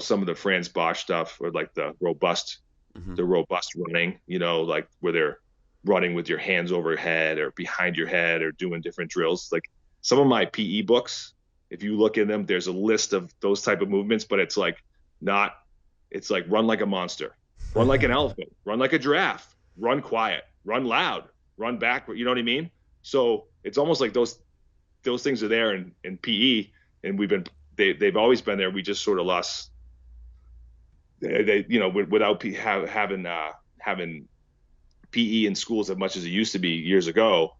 Some of the Franz Bosch stuff, or like the robust running, like where they're running with your hands overhead or behind your head or doing different drills. Like some of my PE books, if you look in them, there's a list of those type of movements, but it's like run like a monster, run like an elephant, run like a giraffe, run quiet, run loud, run backward. You know what I mean? So it's almost like those things are there in PE, and they've always been there. We just sort of lost without having PE in schools as much as it used to be years ago.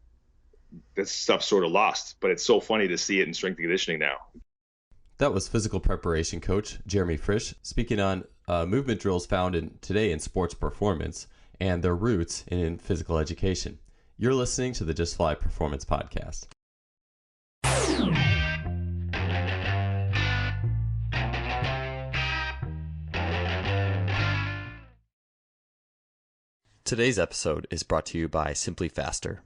That stuff's sort of lost, but it's so funny to see it in strength and conditioning now. That was physical preparation coach Jeremy Frisch speaking on movement drills found today in sports performance and their roots in physical education. You're listening to the Just Fly Performance Podcast. Today's episode is brought to you by Simply Faster.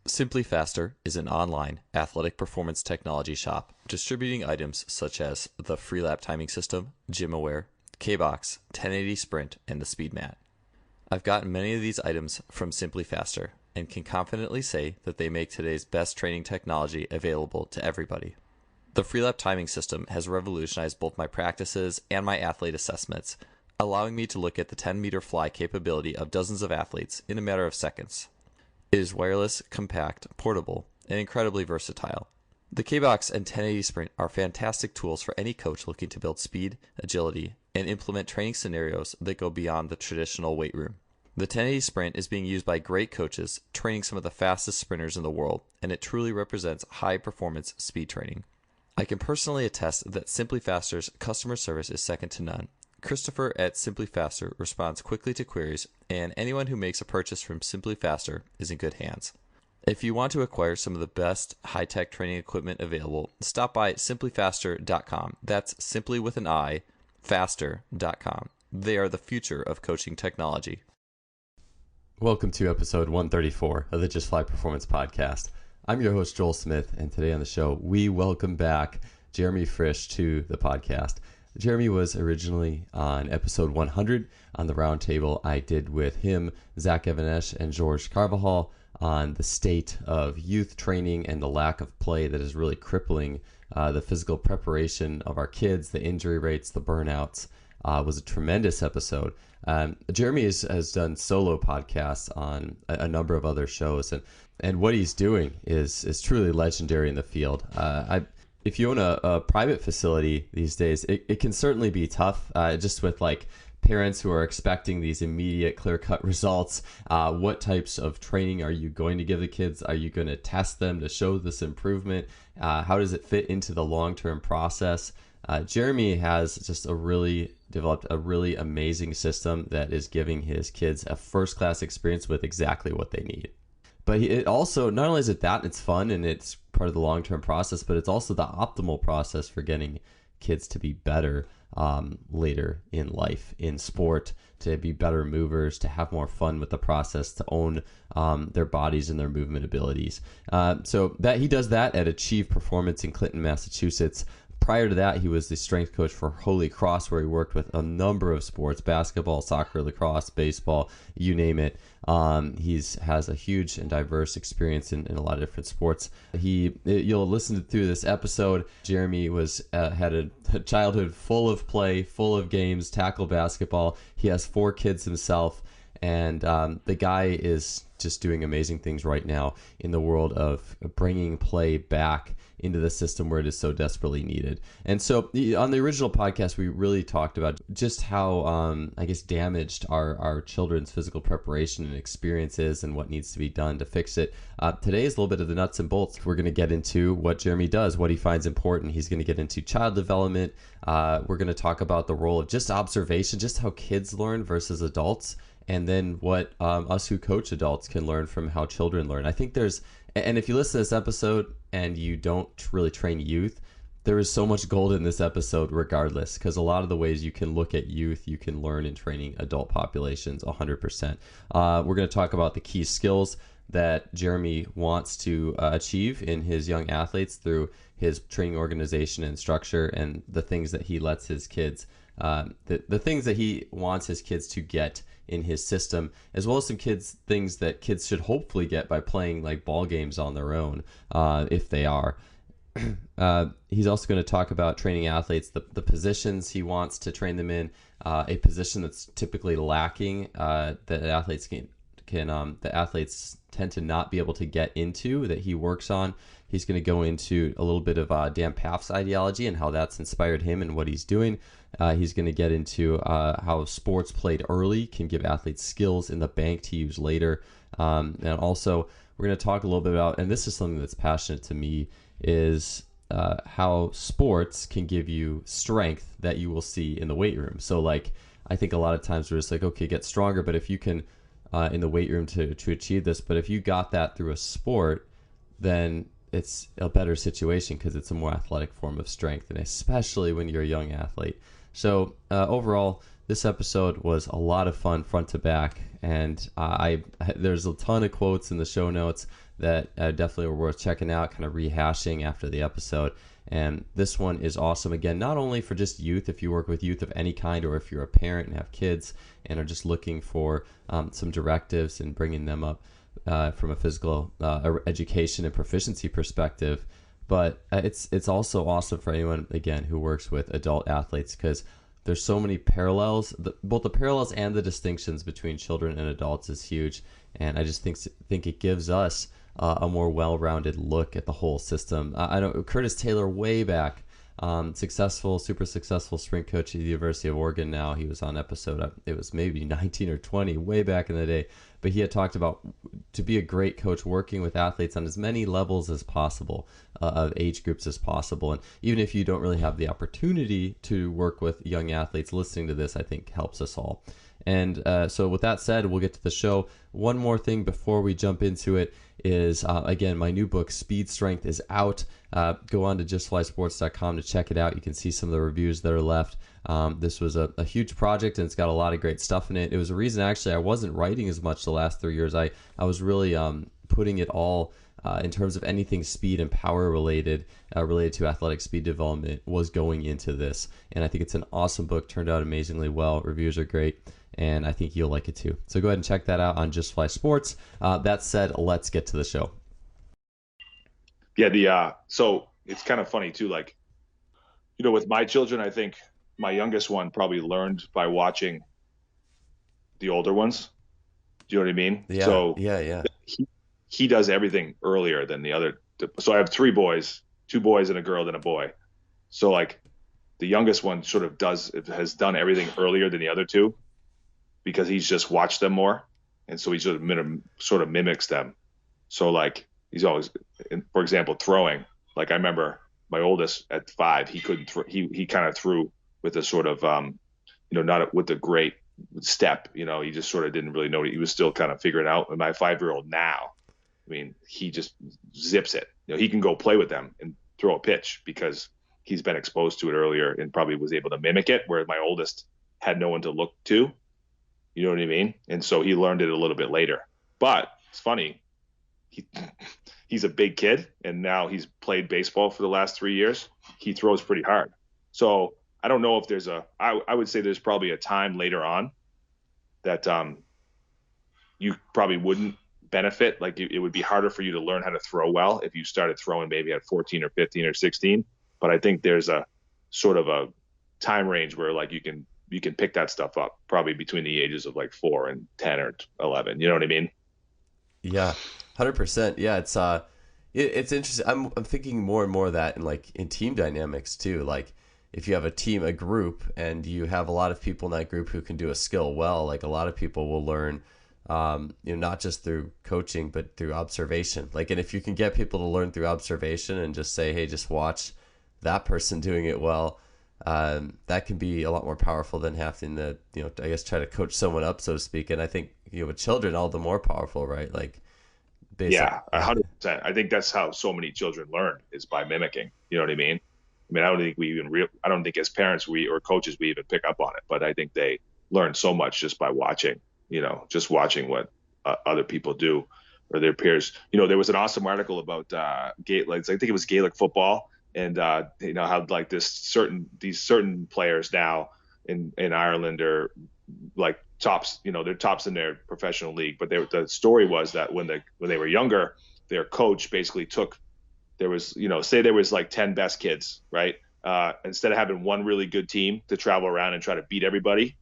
Simply Faster is an online athletic performance technology shop distributing items such as the Freelap timing system, GymAware, K-Box, 1080 Sprint, and the Speed Mat. I've gotten many of these items from Simply Faster and can confidently say that they make today's best training technology available to everybody. The Freelap timing system has revolutionized both my practices and my athlete assessments, allowing me to look at the 10-meter fly capability of dozens of athletes in a matter of seconds. It is wireless, compact, portable, and incredibly versatile. The K-Box and 1080 Sprint are fantastic tools for any coach looking to build speed, agility, and implement training scenarios that go beyond the traditional weight room. The 1080 Sprint is being used by great coaches training some of the fastest sprinters in the world, and it truly represents high-performance speed training. I can personally attest that Simply Faster's customer service is second to none. Christopher at Simply Faster responds quickly to queries, and anyone who makes a purchase from Simply Faster is in good hands. If you want to acquire some of the best high-tech training equipment available, stop by simplyfaster.com. That's simply with an I, faster.com. They are the future of coaching technology. Welcome to episode 134 of the Just Fly Performance Podcast. I'm your host, Joel Smith, and today on the show, we welcome back Jeremy Frisch to the podcast. Jeremy was originally on episode 100 on the roundtable I did with him, Zach Evanesh, and George Carvajal on the state of youth training and the lack of play that is really crippling the physical preparation of our kids, the injury rates, the burnouts. Was a tremendous episode. Jeremy has done solo podcasts on a number of other shows, and what he's doing is truly legendary in the field. If you own a private facility these days, it can certainly be tough, just with like parents who are expecting these immediate clear-cut results. What types of training are you going to give the kids? Are you going to test them to show this improvement? How does it fit into the long-term process? Jeremy has just developed a really amazing system that is giving his kids a first-class experience with exactly what they need. But it also, not only is it that, it's fun and it's part of the long-term process, but it's also the optimal process for getting kids to be better later in life, in sport, to be better movers, to have more fun with the process, to own their bodies and their movement abilities. So that he does that at Achieve Performance in Clinton, Massachusetts. Prior to that, he was the strength coach for Holy Cross, where he worked with a number of sports: basketball, soccer, lacrosse, baseball, you name it. He has a huge and diverse experience in a lot of different sports. You'll listen through this episode. Jeremy had a childhood full of play, full of games, tackle basketball. He has 4 kids himself, and the guy is just doing amazing things right now in the world of bringing play back into the system where it is so desperately needed. And so on the original podcast, we really talked about just how, damaged our children's physical preparation and experience is and what needs to be done to fix it. Today is a little bit of the nuts and bolts. We're going to get into what Jeremy does, what he finds important. He's going to get into child development. We're going to talk about the role of just observation, just how kids learn versus adults, and then what us who coach adults can learn from how children learn. I think and if you listen to this episode and you don't really train youth, there is so much gold in this episode regardless, because a lot of the ways you can look at youth, you can learn in training adult populations 100%. We're going to talk about the key skills that Jeremy wants to achieve in his young athletes through his training organization and structure and the things that he lets his kids, the things that he wants his kids to get in his system, as well as some things that kids should hopefully get by playing like ball games on their own, if they are. He's also going to talk about training athletes, the positions he wants to train them in, a position that's typically lacking, that athletes that athletes tend to not be able to get into, that he works on. He's going to go into a little bit of Dan Paff's ideology and how that's inspired him and what he's doing. He's going to get into how sports played early can give athletes skills in the bank to use later. And also, we're going to talk a little bit about, and this is something that's passionate to me, is how sports can give you strength that you will see in the weight room. So like, I think a lot of times we're just like, okay, get stronger, but if you can in the weight room to achieve this, but if you got that through a sport, then it's a better situation because it's a more athletic form of strength, and especially when you're a young athlete. So overall, this episode was a lot of fun front to back, and there's a ton of quotes in the show notes that definitely were worth checking out, kind of rehashing after the episode. And this one is awesome, again, not only for just youth, if you work with youth of any kind, or if you're a parent and have kids and are just looking for some directives and bringing them up from a physical education and proficiency perspective, but it's also awesome for anyone, again, who works with adult athletes, because there's so many parallels. Both the parallels and the distinctions between children and adults is huge, and I just think it gives us a more well-rounded look at the whole system. I know Curtis Taylor, way back, super successful sprint coach at the University of Oregon now. He was on episode, it was maybe 19 or 20, way back in the day. But he had talked about, to be a great coach, working with athletes on as many levels as possible, of age groups as possible. And even if you don't really have the opportunity to work with young athletes, listening to this, I think, helps us all. And so with that said, we'll get to the show. One more thing before we jump into it is, again, my new book, Speed Strength, is out. Go on to justflysports.com to check it out. You can see some of the reviews that are left. This was a huge project, and it's got a lot of great stuff in it. It was a reason, actually, I wasn't writing as much the last 3 years. I was really putting it all in terms of anything speed and power related to athletic speed development was going into this. And I think it's an awesome book, turned out amazingly well. Reviews are great, and I think you'll like it too. So go ahead and check that out on Just Fly Sports. That said, let's get to the show. Yeah, so it's kind of funny too, like, with my children, I think my youngest one probably learned by watching the older ones. Do you know what I mean? Yeah. So yeah. He does everything earlier than the other. So I have 3 boys, 2 boys and a girl, then a boy. So like the youngest one sort of has done everything earlier than the other 2, because he's just watched them more. And so he sort of mimics them. So like he's always, for example, throwing. Like I remember my oldest at 5, he couldn't he kind of threw with a sort of, not with a great step, he just sort of didn't really know. He was still kind of figuring out. And my 5-year-old now, I mean, he just zips it. He can go play with them and throw a pitch because he's been exposed to it earlier and probably was able to mimic it, where my oldest had no one to look to. You know what I mean? And so he learned it a little bit later. But it's funny. He's a big kid, and now he's played baseball for the last 3 years. He throws pretty hard. So I don't know if there's I would say there's probably a time later on that you probably wouldn't benefit. Like it would be harder for you to learn how to throw well if you started throwing maybe at 14 or 15 or 16. But I think there's a sort of a time range where like you can pick that stuff up probably between the ages of like 4 and 10 or 11. You know what I mean? Yeah, 100%. Yeah, it's interesting. I'm thinking more and more of that in team dynamics too. Like if you have a group, and you have a lot of people in that group who can do a skill well, like a lot of people will learn, not just through coaching, but through observation. Like, and if you can get people to learn through observation and just say, hey, just watch that person doing it well, that can be a lot more powerful than having to, I guess, try to coach someone up, so to speak. And I think, with children, all the more powerful, right? Like, yeah, 100%. I think that's how so many children learn, is by mimicking. You know what I mean? I don't think I don't think as parents or coaches we even pick up on it, but I think they learn so much just by watching. Just watching what other people do or their peers. There was an awesome article about I think it was Gaelic football, and how like these certain players now in Ireland are like tops, they're tops in their professional league. But the story was that when they were younger, their coach basically took, there was, say there was like 10 best kids, right? Instead of having one really good team to travel around and try to beat everybody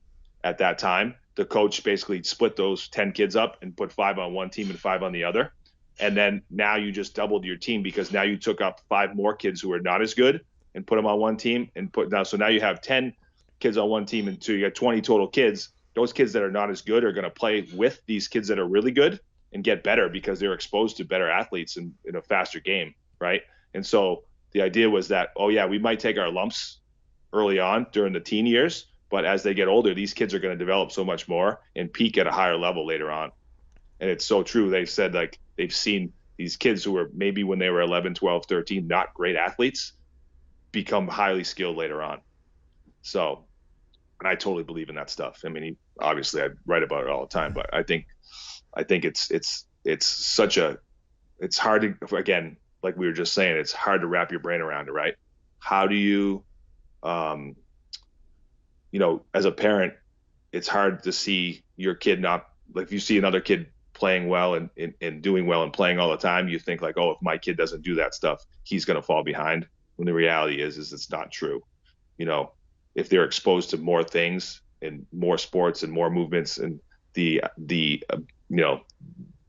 at that time, the coach basically split those 10 kids up and put 5 on one team and 5 on the other. And then now you just doubled your team, because now you took up 5 more kids who are not as good and put them on one team so now you have 10 kids on one team, and so you got 20 total kids. Those kids that are not as good are going to play with these kids that are really good and get better, because they're exposed to better athletes in a faster game, right? And so the idea was that, oh yeah, we might take our lumps early on during the teen years, but as they get older, these kids are going to develop so much more and peak at a higher level later on. And it's so true. They said like they've seen these kids who were maybe when they were 11, 12, 13, not great athletes, become highly skilled later on. So, and I totally believe in that stuff. I mean, obviously I write about it all the time, but I think it's hard to, again, like we were just saying, it's hard to wrap your brain around it, right? How do you, as a parent, it's hard to see your kid not, like if you see another kid playing well and doing well and playing all the time, you think like, oh, if my kid doesn't do that stuff, he's going to fall behind. When the reality is it's not true. If they're exposed to more things and more sports and more movements, and the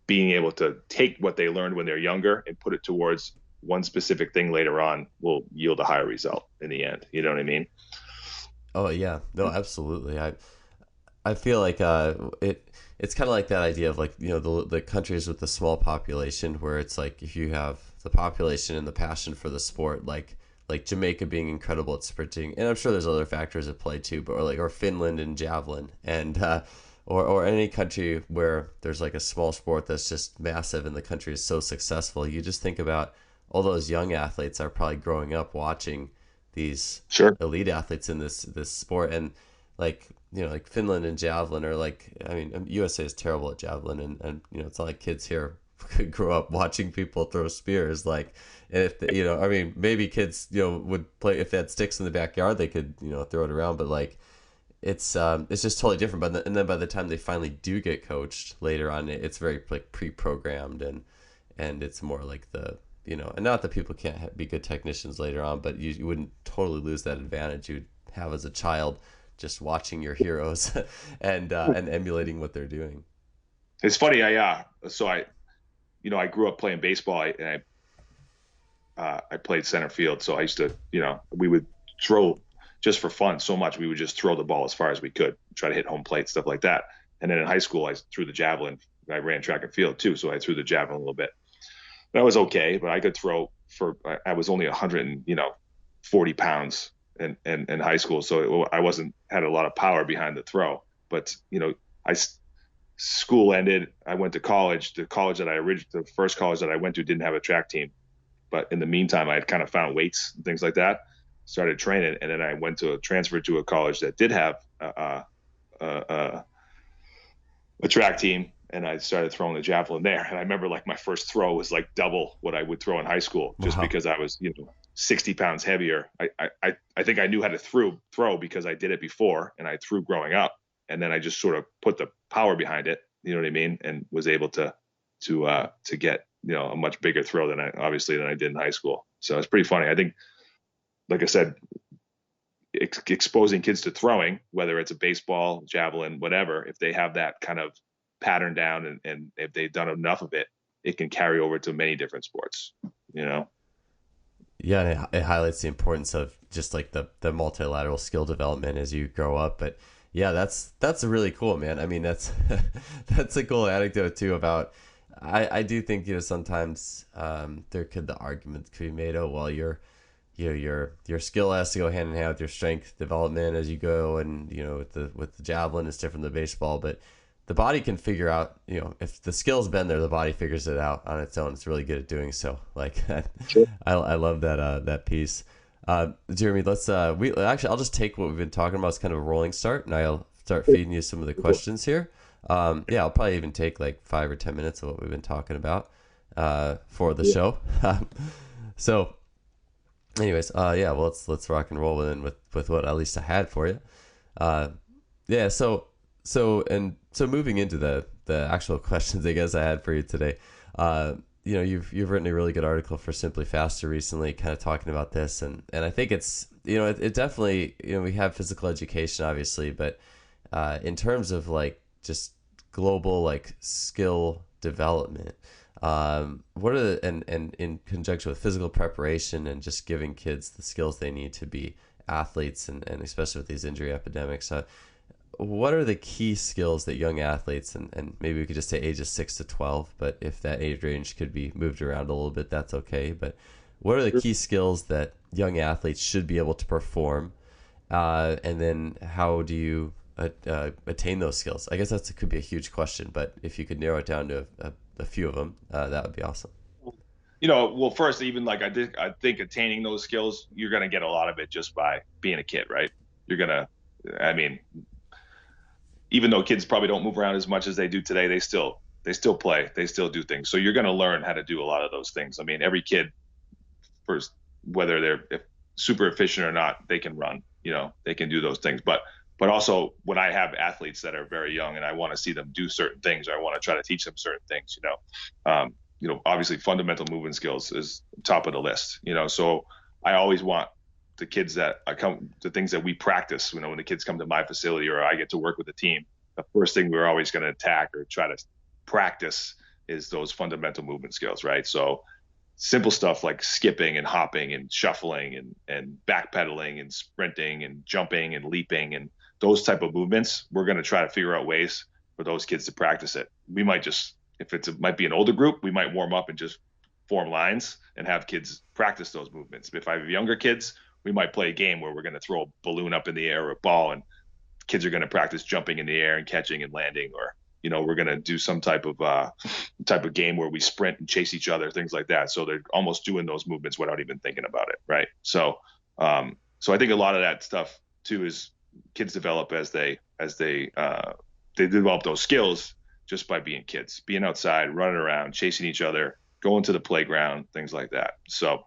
being able to take what they learned when they're younger and put it towards one specific thing later on will yield a higher result in the end. You know what I mean? Oh yeah, no, absolutely. I feel like it's kind of like that idea of like, the countries with the small population, where it's like if you have the population and the passion for the sport, like Jamaica being incredible at sprinting, and I'm sure there's other factors at play too, but or Finland and javelin, and or any country where there's like a small sport that's just massive and the country is so successful. You just think about all those young athletes are probably growing up watching these elite athletes in this sport, and like like Finland and javelin are like, I mean, USA is terrible at javelin, and it's not like kids here could grow up watching people throw spears. Like, and if I mean, maybe kids would play, if they had sticks in the backyard, they could throw it around, but like it's just totally different. But and then by the time they finally do get coached later on, it's very like pre-programmed, and it's more like the and not that people can't be good technicians later on, but you wouldn't totally lose that advantage you'd have as a child just watching your heroes and emulating what they're doing. It's funny. I grew up playing baseball, and I played center field. So I used to, we would throw just for fun so much. We would just throw the ball as far as we could, try to hit home plate, stuff like that. And then in high school, I threw the javelin. I ran track and field too, so I threw the javelin a little bit. That was okay, but I could throw I was only 140 pounds in high school, so I had a lot of power behind the throw. But school ended. I went to college. The first college that I went to didn't have a track team, but in the meantime, I had kind of found weights and things like that. Started training, and then I transferred to a college that did have a track team, and I started throwing the javelin there. And I remember like my first throw was like double what I would throw in high school, just because I was 60 pounds heavier. I think I knew how to throw because I did it before, and I threw growing up, and then I just sort of put the power behind it. You know what I mean? And was able to get a much bigger throw than I did in high school. So it's pretty funny. I think, like I said, exposing kids to throwing, whether it's a baseball, javelin, whatever, if they have that kind of pattern down, and if they've done enough of it, it can carry over to many different sports. Yeah, and it highlights the importance of just like the multilateral skill development as you grow up. But yeah, that's really cool, man. I mean, that's that's a cool anecdote too about. I do think sometimes the argument could be made, oh well, your skill has to go hand in hand with your strength development as you go, and with the javelin it's different than baseball, but the body can figure out, if the skill's been there, the body figures it out on its own. It's really good at doing so. Like, sure. I love that piece. Jeremy, let's I'll just take what we've been talking about as kind of a rolling start, and I'll start feeding you some of the questions here. I'll probably even take like 5 or 10 minutes of what we've been talking about for the show. So Anyways, yeah, well, let's rock and roll with what at least I had for you. Uh, yeah, so moving into the actual questions, I guess I had for you today. You've written a really good article for Simply Faster recently, kind of talking about this, and I think it's it definitely we have physical education obviously, but in terms of like just global like skill development, what are and in conjunction with physical preparation and just giving kids the skills they need to be athletes, and especially with these injury epidemics, what are the key skills that young athletes, and maybe we could just say ages 6 to 12, but if that age range could be moved around a little bit, that's okay. But what are the key skills that young athletes should be able to perform? And then how do you attain those skills? I guess that could be a huge question, but if you could narrow it down to a few of them, that would be awesome. Well, first, even like I think attaining those skills, you're gonna get a lot of it just by being a kid, right? You're gonna, I mean, even though kids probably don't move around as much as they do today, they still play, they still do things. So you're gonna learn how to do a lot of those things. I mean, every kid, first, whether they're super efficient or not, they can run. They can do those things. But also when I have athletes that are very young and I want to see them do certain things, or I want to try to teach them certain things, obviously fundamental movement skills is top of the list. So I always want the things that we practice, when the kids come to my facility or I get to work with the team, the first thing we're always going to attack or try to practice is those fundamental movement skills, right? So simple stuff like skipping and hopping and shuffling and backpedaling and sprinting and jumping and leaping and those type of movements, we're going to try to figure out ways for those kids to practice it. We might just, if might be an older group, we might warm up and just form lines and have kids practice those movements. If I have younger kids, we might play a game where we're going to throw a balloon up in the air or a ball, and kids are going to practice jumping in the air and catching and landing, or we're going to do some type of game where we sprint and chase each other, things like that. So they're almost doing those movements without even thinking about it, right? So I think a lot of that stuff too is kids develop as they develop those skills just by being kids, being outside, running around, chasing each other, going to the playground, things like that. So,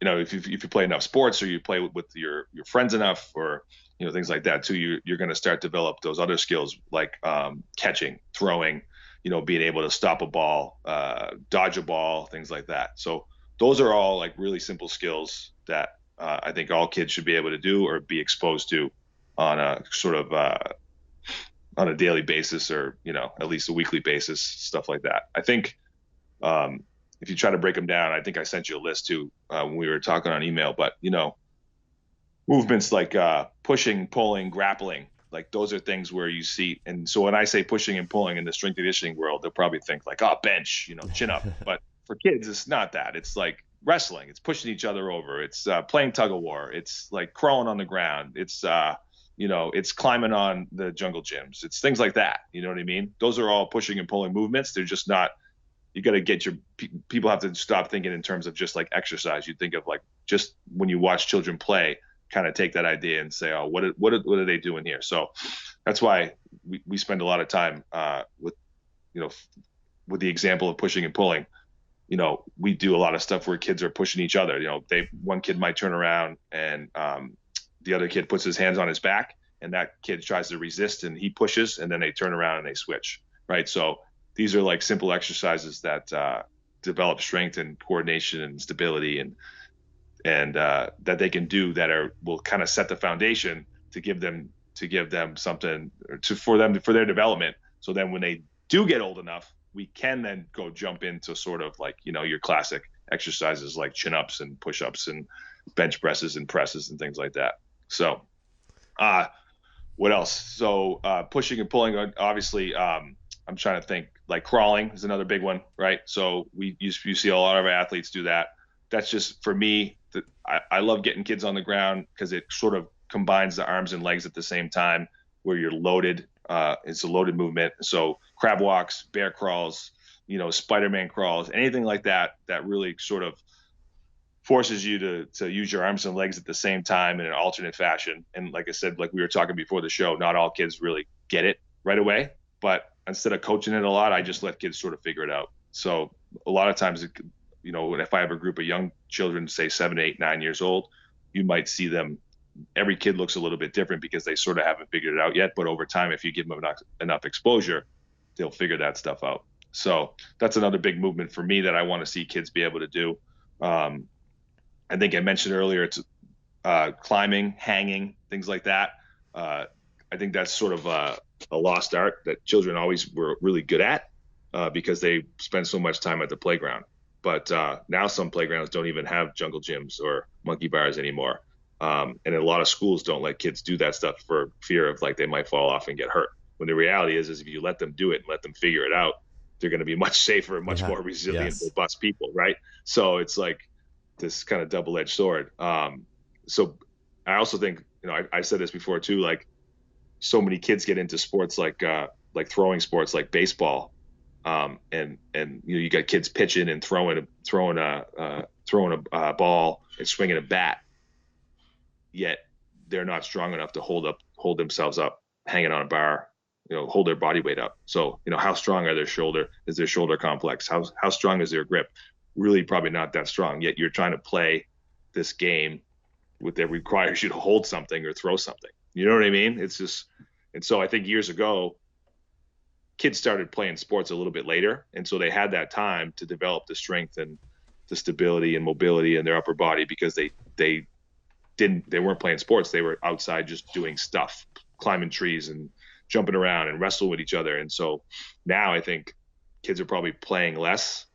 if you play enough sports or you play with your friends enough, or things like that too, you're going to start to develop those other skills like catching, throwing, being able to stop a ball, dodge a ball, things like that. So those are all like really simple skills that I think all kids should be able to do or be exposed to on a sort of on a daily basis, or at least a weekly basis, stuff like that. I think if you try to break them down, I think I sent you a list too when we were talking on email. But movements like pushing, pulling, grappling, like those are things where you see. And so when I say pushing and pulling in the strength and conditioning world, they'll probably think like, oh, bench, chin up. But for kids, it's not that. It's like wrestling. It's pushing each other over. It's playing tug of war. It's like crawling on the ground. It's it's climbing on the jungle gyms. It's things like that. You know what I mean? Those are all pushing and pulling movements. They're just not. You got to get people have to stop thinking in terms of just like exercise. You think of like just when you watch children play, kind of take that idea and say, oh, what are they doing here? So that's why we spend a lot of time with the example of pushing and pulling. We do a lot of stuff where kids are pushing each other. One kid might turn around and the other kid puts his hands on his back, and that kid tries to resist and he pushes, and then they turn around and they switch, right? So these are like simple exercises that develop strength and coordination and stability, and that they can do that will kind of set the foundation to give them something for their development. So then when they do get old enough, we can then go jump into sort of like your classic exercises like chin ups and push ups and bench presses and presses and things like that. So what else? So pushing and pulling, obviously. I'm trying to think, like crawling is another big one, right? So you see a lot of our athletes do that. That's just for me. I love getting kids on the ground because it sort of combines the arms and legs at the same time, where you're loaded. It's a loaded movement. So crab walks, bear crawls, Spider-Man crawls, anything like that really sort of forces you to use your arms and legs at the same time in an alternate fashion. And like I said, like we were talking before the show, not all kids really get it right away, but instead of coaching it a lot, I just let kids sort of figure it out. So a lot of times if I have a group of young children, say 7, 8, 9 years old, you might see them. Every kid looks a little bit different because they sort of haven't figured it out yet. But over time, if you give them enough exposure, they'll figure that stuff out. So that's another big movement for me that I want to see kids be able to do. I think I mentioned earlier, it's climbing, hanging, things like that. I think that's sort of a lost art that children always were really good at because they spend so much time at the playground. But now some playgrounds don't even have jungle gyms or monkey bars anymore. And a lot of schools don't let kids do that stuff for fear of like they might fall off and get hurt. When the reality is if you let them do it and let them figure it out, they're going to be much safer and much more resilient, robust people, right? So it's like this kind of double-edged sword. So I also think, I said this before too, like so many kids get into sports like throwing sports like baseball, and you got kids pitching and throwing a ball and swinging a bat, yet they're not strong enough to hold themselves up hanging on a bar, hold their body weight up. So how strong are is their shoulder complex? How strong is their grip? Really probably not that strong, yet you're trying to play this game that requires you to hold something or throw something. You know what I mean? It's just, and so I think years ago, kids started playing sports a little bit later. And so they had that time to develop the strength and the stability and mobility in their upper body because they weren't playing sports. They were outside just doing stuff, climbing trees and jumping around and wrestling with each other. And so now I think kids are probably playing less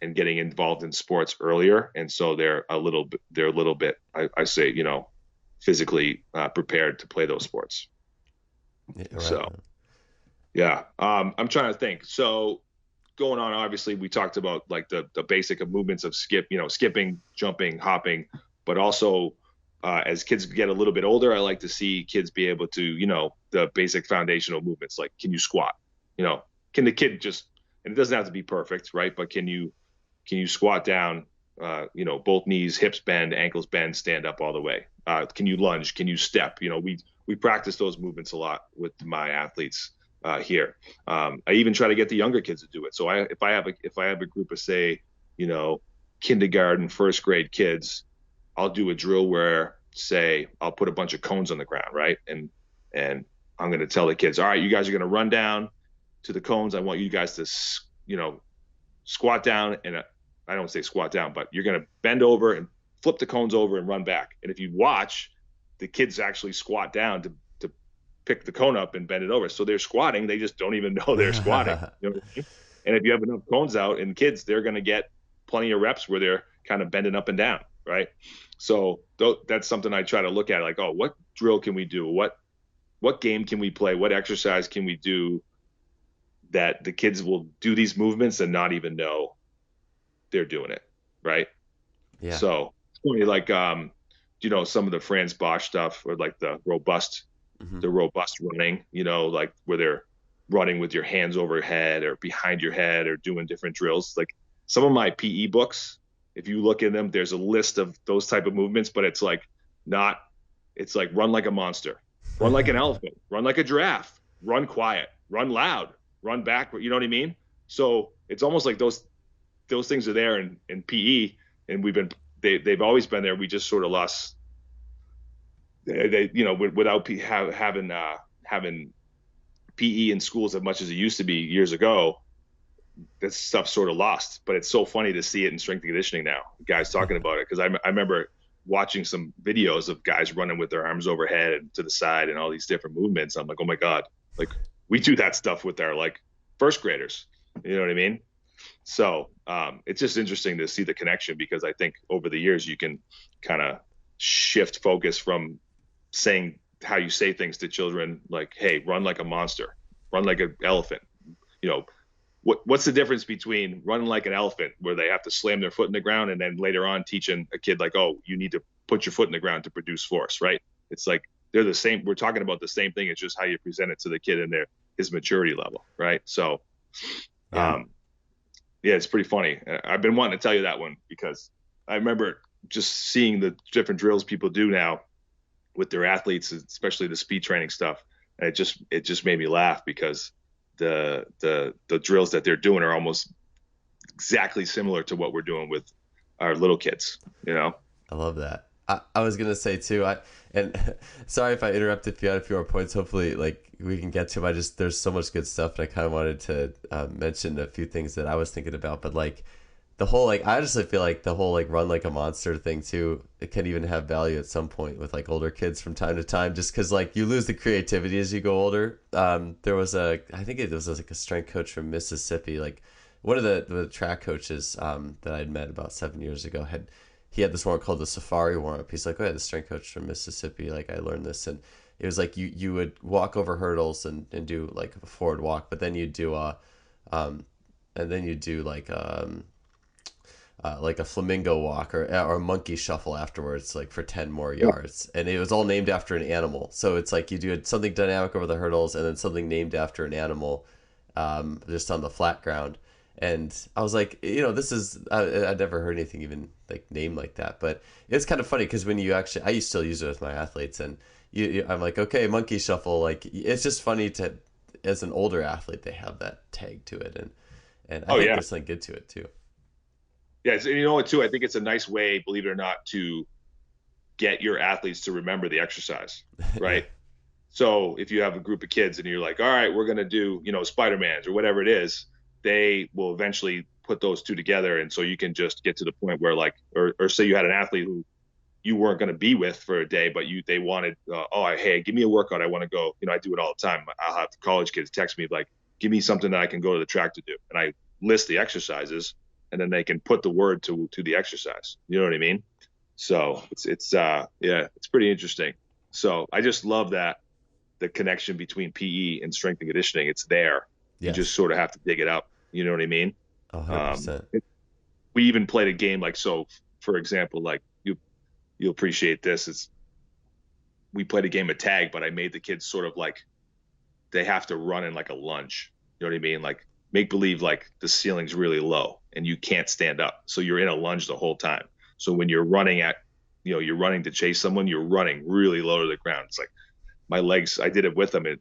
and getting involved in sports earlier. And so they're a little bit, I say, physically prepared to play those sports. Yeah, right. So, yeah. I'm trying to think. So going on, obviously we talked about like the basic of movements of skipping, jumping, hopping, but also as kids get a little bit older, I like to see kids be able to, the basic foundational movements, like can you squat? Can the kid just, and it doesn't have to be perfect, right? But can you squat down, both knees, hips bend, ankles bend, stand up all the way? Can you lunge? Can you step? We practice those movements a lot with my athletes here. I even try to get the younger kids to do it. So if I have a group of, say, kindergarten, first grade kids, I'll do a drill where, say, I'll put a bunch of cones on the ground, right? And I'm going to tell the kids, all right, you guys are going to run down to the cones. I want you guys to, squat down, and I don't say squat down, but you're going to bend over and flip the cones over and run back. And if you watch, the kids actually squat down to pick the cone up and bend it over. So they're squatting. They just don't even know they're squatting. You know what I mean? And if you have enough cones out in kids, they're going to get plenty of reps where they're kind of bending up and down, right? So that's something I try to look at, like, oh, what drill can we do? What game can we play? What exercise can we do that the kids will do these movements and not even know they're doing it, right? Yeah. So it's funny, like, some of the Franz Bosch stuff, or like the robust running, like where they're running with your hands overhead or behind your head or doing different drills. Like some of my PE books, if you look in them, there's a list of those type of movements, but it's like run like a monster, run like an elephant, run like a giraffe, run quiet, run loud, run back. You know what I mean? So it's almost like those things are there in PE, and they've always been there. We just sort of lost. Without having PE in schools as much as it used to be years ago, that stuff's sort of lost. But it's so funny to see it in strength and conditioning now, guys talking about it. Because I remember watching some videos of guys running with their arms overhead and to the side and all these different movements. I'm like, oh my God, like we do that stuff with our like first graders. You know what I mean? So it's just interesting to see the connection, because I think over the years you can kind of shift focus from saying how you say things to children, like, hey, run like a monster, run like an elephant. What's the difference between running like an elephant, where they have to slam their foot in the ground, and then later on teaching a kid like, oh, you need to put your foot in the ground to produce force, right? It's like they're the same. We're talking about the same thing. It's just how you present it to the kid and his maturity level, right? So yeah, it's pretty funny. I've been wanting to tell you that one because I remember just seeing the different drills people do now with their athletes, especially the speed training stuff. And it just made me laugh, because the drills that they're doing are almost exactly similar to what we're doing with our little kids, you know? I love that. I was gonna say too. And sorry if I interrupted. If you had a few more points, hopefully like we can get to them. There's so much good stuff, and I kind of wanted to mention a few things that I was thinking about. But like the whole like I honestly feel like the whole like run like a monster thing too. It can even have value at some point with like older kids from time to time, just because like you lose the creativity as you go older. There was I think it was like a strength coach from Mississippi, like one of the track coaches that I'd met about 7 years ago he had this one called the Safari warm-up. He's like, oh yeah, the strength coach from Mississippi, like I learned this. And it was like you would walk over hurdles and do like a forward walk, but then you do like a flamingo walk or a monkey shuffle afterwards, like for 10 more yards. And it was all named after an animal. So it's like you do something dynamic over the hurdles and then something named after an animal just on the flat ground. And I was like, this is, I'd never heard anything even like named like that, but it's kind of funny because when you actually, I still use it with my athletes and I'm like, okay, monkey shuffle. Like, it's just funny as an older athlete, they have that tag to it. And I think there's something good to it too. Yeah. And you know what, too? I think it's a nice way, believe it or not, to get your athletes to remember the exercise, right? So if you have a group of kids and you're like, all right, we're going to do, Spider-Man's or whatever it is, they will eventually put those two together. And so you can just get to the point where like, or say you had an athlete who you weren't going to be with for a day, but they wanted, hey, give me a workout. I want to go, I do it all the time. I'll have college kids text me like, give me something that I can go to the track to do. And I list the exercises and then they can put the word to the exercise. You know what I mean? So it's pretty interesting. So I just love that the connection between PE and strength and conditioning, it's there. Yes. You just sort of have to dig it up. You know what I mean? 100%. We even played a game like, so for example, like you'll appreciate this. We played a game of tag, but I made the kids sort of like, they have to run in like a lunge. You know what I mean? Like make believe like the ceiling's really low and you can't stand up. So you're in a lunge the whole time. So when you're running you're running to chase someone, you're running really low to the ground. It's like, my legs, I did it with them. It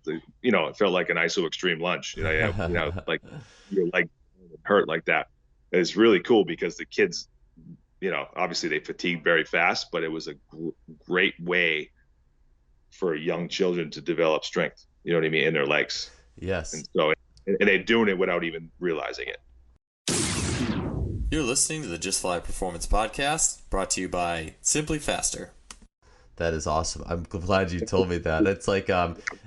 felt like an ISO extreme lunge. Like your leg hurt like that. It's really cool because the kids, obviously they fatigue very fast, but it was a great way for young children to develop strength. You know what I mean? In their legs. Yes. And so, and they're doing it without even realizing it. You're listening to the Just Fly Performance Podcast, brought to you by Simply Faster. That is awesome. I'm glad you told me that. It's like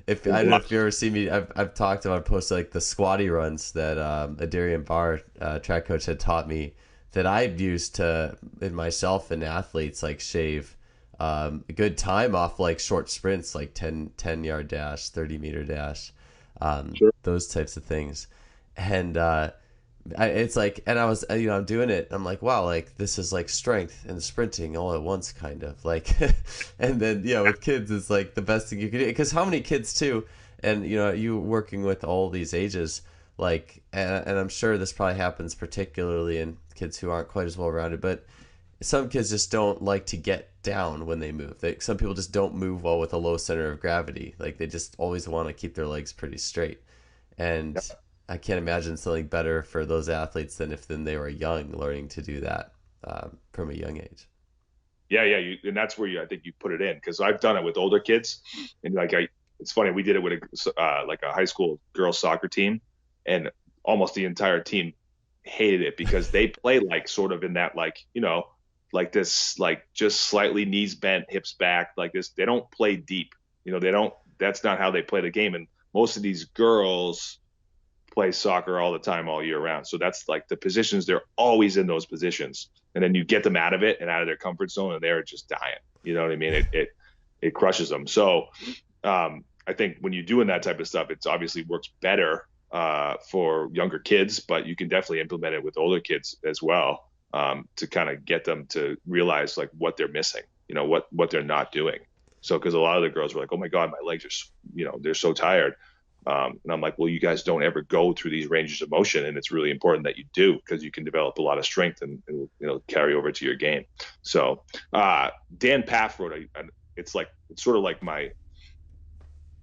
if I don't know if you ever see me, I've talked about posted like the squatty runs that Adarian Barr, track coach, had taught me that I've used to in myself and athletes like shave a good time off like short sprints like 10 yard dash, 30-meter dash, Sure. Those types of things. And it's like, and I was, I'm doing it. I'm like, wow, like this is like strength and sprinting all at once, kind of like, and then, with kids, it's like the best thing you can do. Because how many kids too, and you working with all these ages, like, and I'm sure this probably happens particularly in kids who aren't quite as well rounded, but some kids just don't like to get down when they move. Some people just don't move well with a low center of gravity. Like they just always want to keep their legs pretty straight. And I can't imagine something better for those athletes than if they were young, learning to do that from a young age. Yeah, and that's where I think you put it in, because I've done it with older kids, and it's funny, we did it with a high school girls soccer team, and almost the entire team hated it because they play like sort of in that like this like just slightly knees bent, hips back, like this. They don't play deep, that's not how they play the game, and most of these girls play soccer all the time, all year round. So that's like the positions, they're always in those positions. And then you get them out of it and out of their comfort zone and they're just dying. You know what I mean? It crushes them. So I think when you're doing that type of stuff, it obviously works better for younger kids, but you can definitely implement it with older kids as well, to kind of get them to realize like what they're missing, what they're not doing. So, because a lot of the girls were like, oh my God, my legs are, they're so tired. And I'm like, well, you guys don't ever go through these ranges of motion, and it's really important that you do, because you can develop a lot of strength and carry over to your game. So Dan Paff wrote it's sort of like my,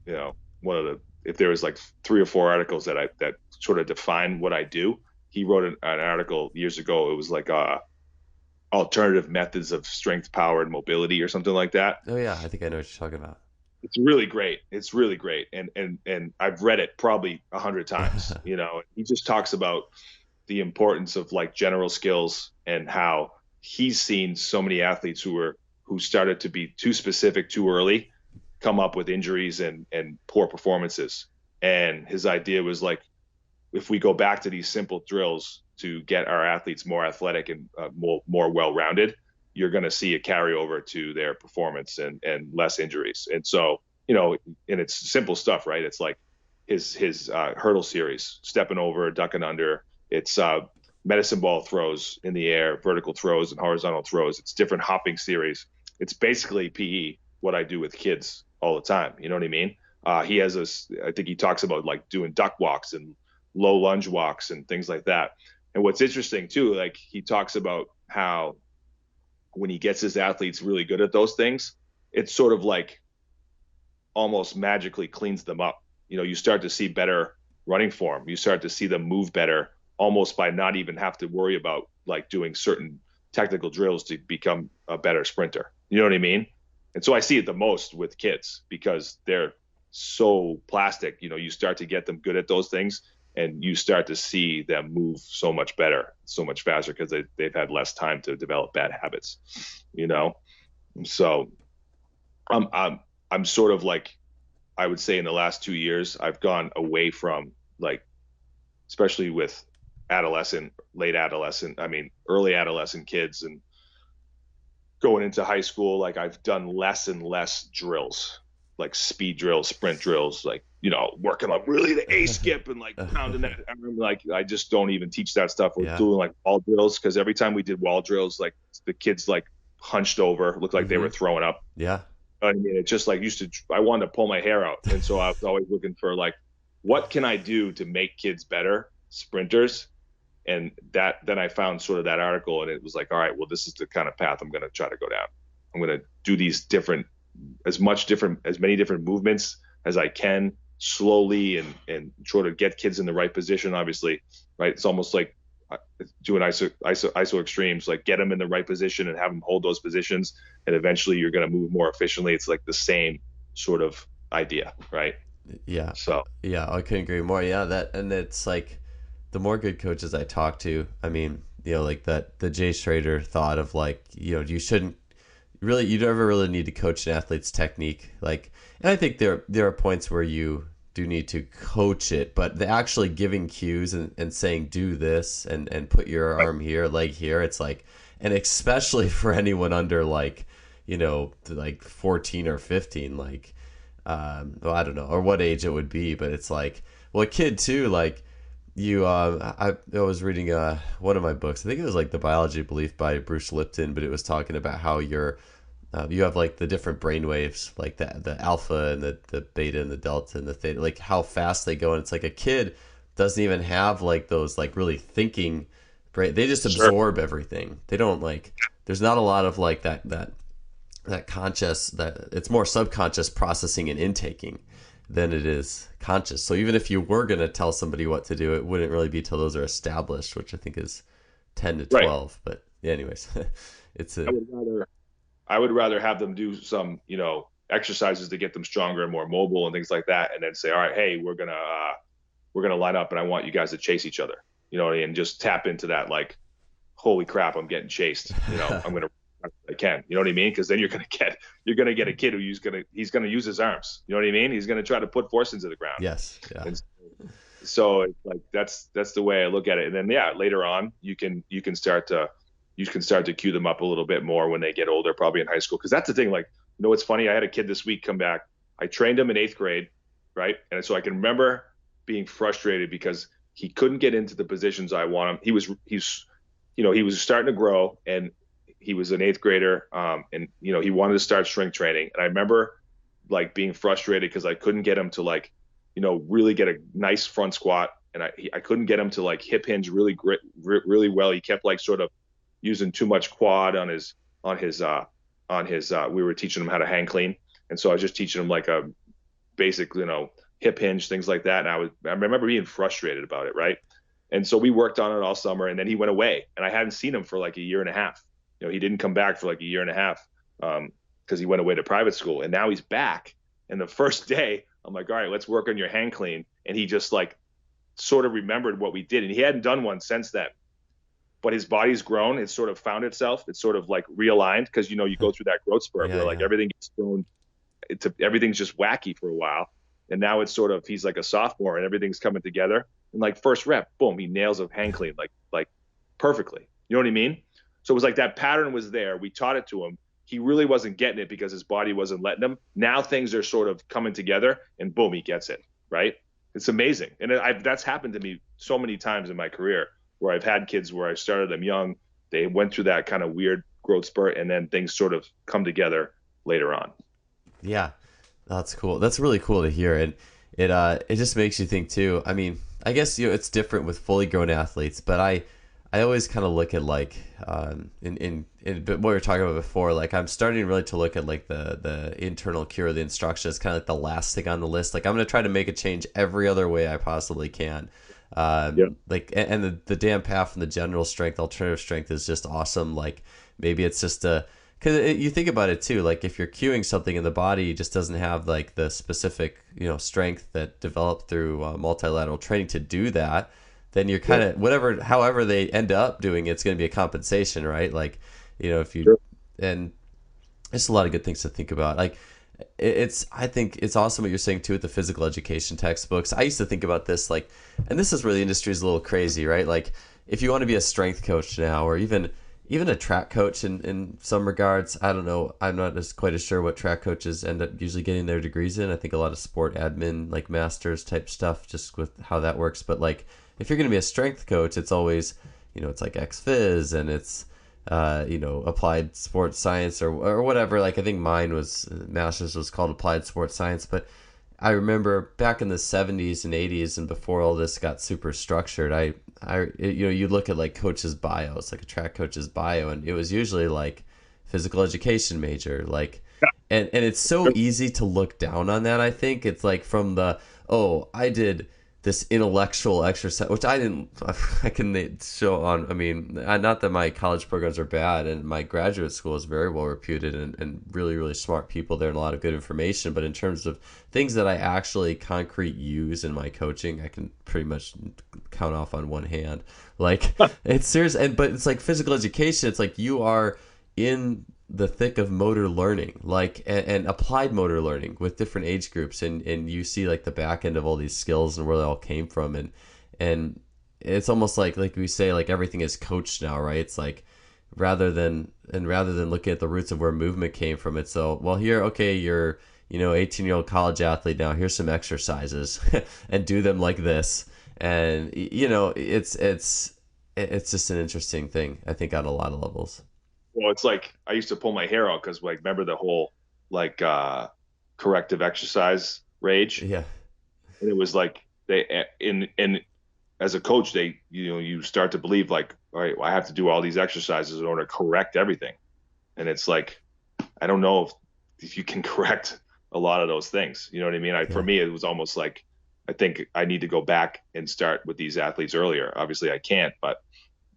one of the, if there was like 3 or 4 articles that sort of define what I do, he wrote an article years ago. It was like alternative methods of strength, power, and mobility, or something like that. Oh yeah, I think I know what you're talking about. It's really great. It's really great, and I've read it probably 100 times. He just talks about the importance of like general skills and how he's seen so many athletes who started to be too specific too early come up with injuries and poor performances. And his idea was like, if we go back to these simple drills to get our athletes more athletic and more well-rounded, you're going to see a carryover to their performance and less injuries. And so, and it's simple stuff, right? It's like his hurdle series, stepping over, ducking under. It's medicine ball throws in the air, vertical throws and horizontal throws. It's different hopping series. It's basically PE, what I do with kids all the time. You know what I mean? He has I think he talks about like doing duck walks and low lunge walks and things like that. And what's interesting too, like he talks about how when he gets his athletes really good at those things, it's sort of like almost magically cleans them up. You start to see better running form. You start to see them move better almost by not even have to worry about like doing certain technical drills to become a better sprinter. You know what I mean? And so I see it the most with kids because they're so plastic. You start to get them good at those things and you start to see them move so much better, so much faster because they've had less time to develop bad habits, So I'm sort of like, I would say in the last 2 years, I've gone away from like, especially with early adolescent kids and going into high school, like I've done less and less drills, like speed drills, sprint drills, like, working on really the A skip and like pounding that. I remember like, I just don't even teach that stuff. We're doing like wall drills. Cause every time we did wall drills, like the kids like hunched over, looked like they were throwing up. Yeah. I mean, it just like I wanted to pull my hair out. And so I was always looking for like, what can I do to make kids better sprinters? And then I found sort of that article and it was like, all right, well, this is the kind of path I'm going to try to go down. I'm going to do these as many different movements as I can slowly and sort of get kids in the right position, obviously, right? It's almost like doing iso extremes, like get them in the right position and have them hold those positions. And eventually you're going to move more efficiently. It's like the same sort of idea, right? Yeah. So, yeah, I couldn't agree more. Yeah. And it's like the more good coaches I talk to, I mean, like the Jay Schrader thought of like, you never really need to coach an athlete's technique. Like, and I think there are points where you do need to coach it, but the actually giving cues and saying, do this and put your arm here, leg here. It's like, and especially for anyone under like, like 14 or 15, like, well, I don't know, or what age it would be, but it's like, well, a kid too, like I was reading one of my books. I think it was like The Biology of Belief by Bruce Lipton, but it was talking about how you have like the different brain waves, like the alpha and the beta and the delta and the theta, like how fast they go. And it's like a kid doesn't even have like those like really thinking brain. They just absorb everything. They don't like, there's not a lot of like that conscious, that it's more subconscious processing and intaking than it is conscious. So even if you were going to tell somebody what to do, it wouldn't really be till those are established, which I think is 10 to 12. Right. But yeah, anyways, I would rather have them do some, exercises to get them stronger and more mobile and things like that. And then say, all right, hey, we're going to line up and I want you guys to chase each other, and just tap into that. Like, holy crap, I'm getting chased. I'm going to, I can, you know what I mean? Cause then you're going to get a kid he's going to use his arms. You know what I mean? He's going to try to put force into the ground. Yes. Yeah. And so it's like, that's the way I look at it. And then, later on you can start to cue them up a little bit more when they get older, probably in high school. Cause that's the thing. Like, what's funny? I had a kid this week come back. I trained him in 8th grade. Right. And so I can remember being frustrated because he couldn't get into the positions I want him. He was starting to grow and he was an 8th grader. And he wanted to start strength training. And I remember like being frustrated because I couldn't get him to like, really get a nice front squat. And I couldn't get him to like hip hinge really well. He kept like sort of using too much quad on his we were teaching him how to hang clean. And so I was just teaching him like a basic, hip hinge, things like that. And I remember being frustrated about it. Right. And so we worked on it all summer, and then he went away, and I hadn't seen him for like a year and a half. He didn't come back for like a year and a half because he went away to private school, and now he's back. And the first day, I'm like, all right, let's work on your hang clean. And he just like sort of remembered what we did, and he hadn't done one since then. But his body's grown. It's sort of found itself. It's sort of like realigned because you go through that growth spurt where like everything gets thrown. Everything's just wacky for a while, and now it's sort of he's like a sophomore and everything's coming together. And like first rep, boom, he nails a hang clean like perfectly. You know what I mean? So it was like that pattern was there. We taught it to him. He really wasn't getting it because his body wasn't letting him. Now things are sort of coming together, and boom, he gets it. Right? It's amazing, and that's happened to me so many times in my career where I've had kids where I started them young. They went through that kind of weird growth spurt, and then things sort of come together later on. Yeah, that's cool. That's really cool to hear, and it just makes you think too. I mean, I guess it's different with fully grown athletes, but I always kind of look at like in what we were talking about before. Like I'm starting really to look at like the internal cure, the instruction is kind of like the last thing on the list. Like I'm going to try to make a change every other way I possibly can. Like and the damn path from the general strength, alternative strength is just awesome. Like maybe it's just because you think about it too, like if you're cueing something in the body just doesn't have like the specific strength that developed through multilateral training to do that, then you're kind of however they end up doing it's going to be a compensation, right? Like if you and it's a lot of good things to think about. Like I think it's awesome what you're saying too with the physical education textbooks. I used to think about this like, and this is where the industry is a little crazy, right? Like if you want to be a strength coach now, or even a track coach in some regards. I don't know. I'm not quite as sure what track coaches end up usually getting their degrees in. I think a lot of sport admin, like masters type stuff, just with how that works. But like, if you're going to be a strength coach, it's always, it's like ex-phys and it's, applied sports science or whatever. Like I think mine master's was called applied sports science. But I remember back in the 70s and 80s and before all this got super structured, you look at like coaches' bios, like a track coach's bio, and it was usually like physical education major, like, and it's so easy to look down on that. I think it's like from I did this intellectual exercise, which I can show on. I mean, not that my college programs are bad, and my graduate school is very well reputed and really, really smart people there and a lot of good information. But in terms of things that I actually concrete use in my coaching, I can pretty much count off on one hand. Like it's serious, but it's like physical education. It's like you are in the thick of motor learning, like and applied motor learning with different age groups, and you see like the back end of all these skills and where they all came from, and it's almost like we say like everything is coached now, right? It's like rather than looking at the roots of where movement came from, it's you're 18-year-old college athlete now, here's some exercises and do them like this, and it's just an interesting thing, I think, on a lot of levels. Well, it's like I used to pull my hair out because, like, remember the whole like corrective exercise rage? Yeah. And it was like as a coach, you start to believe like, all right, well, I have to do all these exercises in order to correct everything, and it's like I don't know if you can correct a lot of those things. You know what I mean? For me, it was almost like I think I need to go back and start with these athletes earlier. Obviously, I can't, but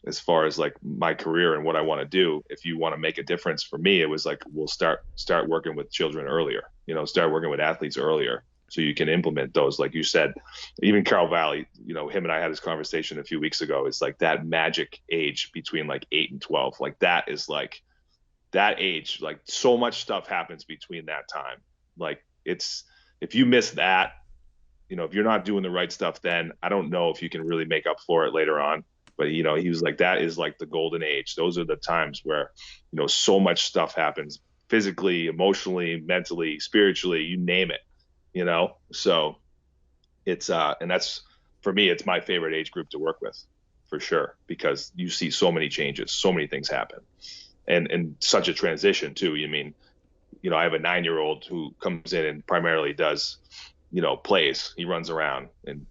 as far as like my career and what I want to do, if you want to make a difference, for me, it was like, we'll start working with children earlier, start working with athletes earlier so you can implement those. Like you said, even Carl Valley, him and I had this conversation a few weeks ago. It's like that magic age between like 8 and 12. Like that is like that age, like so much stuff happens between that time. Like if you miss that, if you're not doing the right stuff, then I don't know if you can really make up for it later on. But, he was like, that is like the golden age. Those are the times where, so much stuff happens physically, emotionally, mentally, spiritually, you name it, so it's, and that's, for me, it's my favorite age group to work with for sure, because you see so many changes, so many things happen and such a transition too. I have a 9-year-old who comes in and primarily does, plays, he runs around and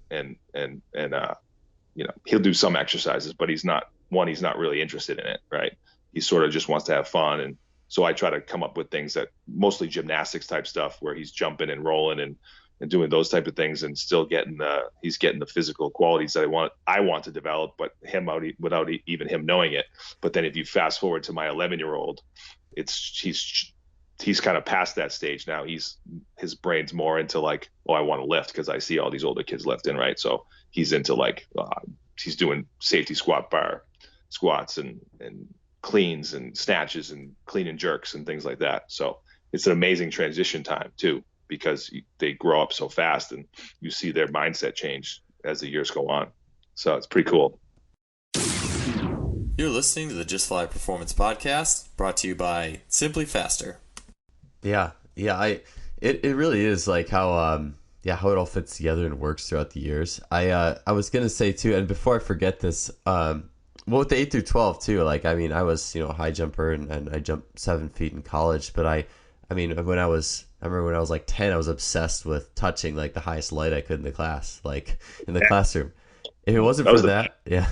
he'll do some exercises, but he's not really interested in it, right? He sort of just wants to have fun. And so I try to come up with things that mostly gymnastics type stuff where he's jumping and rolling and, and doing those type of things, and still getting he's getting the physical qualities that I want to develop, but him out without even him knowing it. But then if you fast forward to my 11-year-old, it's he's kind of past that stage now. His brain's more into like, oh, I want to lift because I see all these older kids lifting, right? So he's into like he's doing safety squat bar squats and cleans and snatches and clean and jerks and things like that. So it's an amazing transition time too, because they grow up so fast and you see their mindset change as the years go on. So it's pretty cool. You're listening to the Just Fly Performance Podcast, brought to you by Simply Faster. Yeah. It really is like how how it all fits together and works throughout the years. I was gonna say too, and before I forget this, well, with the 8 through 12 too, like, I mean, I was, a high jumper and I jumped 7 feet in college, but I remember when I was like 10, I was obsessed with touching like the highest light I could in the class, like in the classroom. If it wasn't for that, if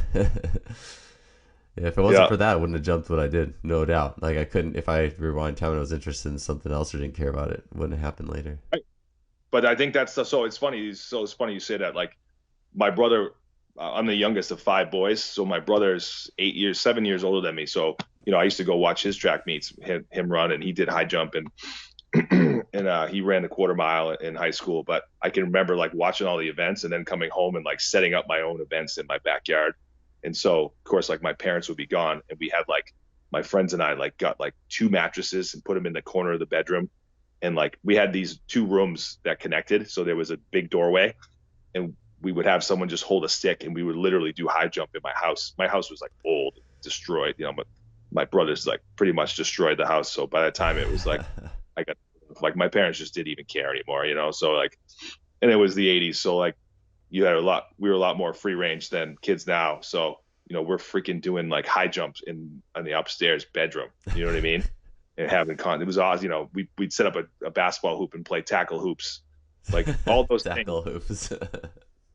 it wasn't for that, I wouldn't have jumped what I did, no doubt. Like I couldn't, if I rewind time and I was interested in something else or didn't care about it, it wouldn't have happened later. Right. But I think so it's funny. So it's funny you say that. Like my brother, I'm the youngest of 5 boys. So my brother's 7 years older than me. So, I used to go watch his track meets, him run, and he did high jump and he ran the quarter mile in high school. But I can remember like watching all the events and then coming home and like setting up my own events in my backyard. And so, of course, like my parents would be gone, and we had like my friends and I like got like 2 mattresses and put them in the corner of the bedroom. And like we had these 2 rooms that connected. So there was a big doorway, and we would have someone just hold a stick and we would literally do high jump in my house. My house was like old, destroyed, but my brothers like pretty much destroyed the house. So by that time it was like, I got like, my parents just didn't even care anymore, so like, and it was the 80s. So like we were a lot more free range than kids now. So, we're freaking doing like high jumps in the upstairs bedroom. You know what I mean? And having it was awesome. We'd set up a basketball hoop and play tackle hoops, like all those tackle hoops.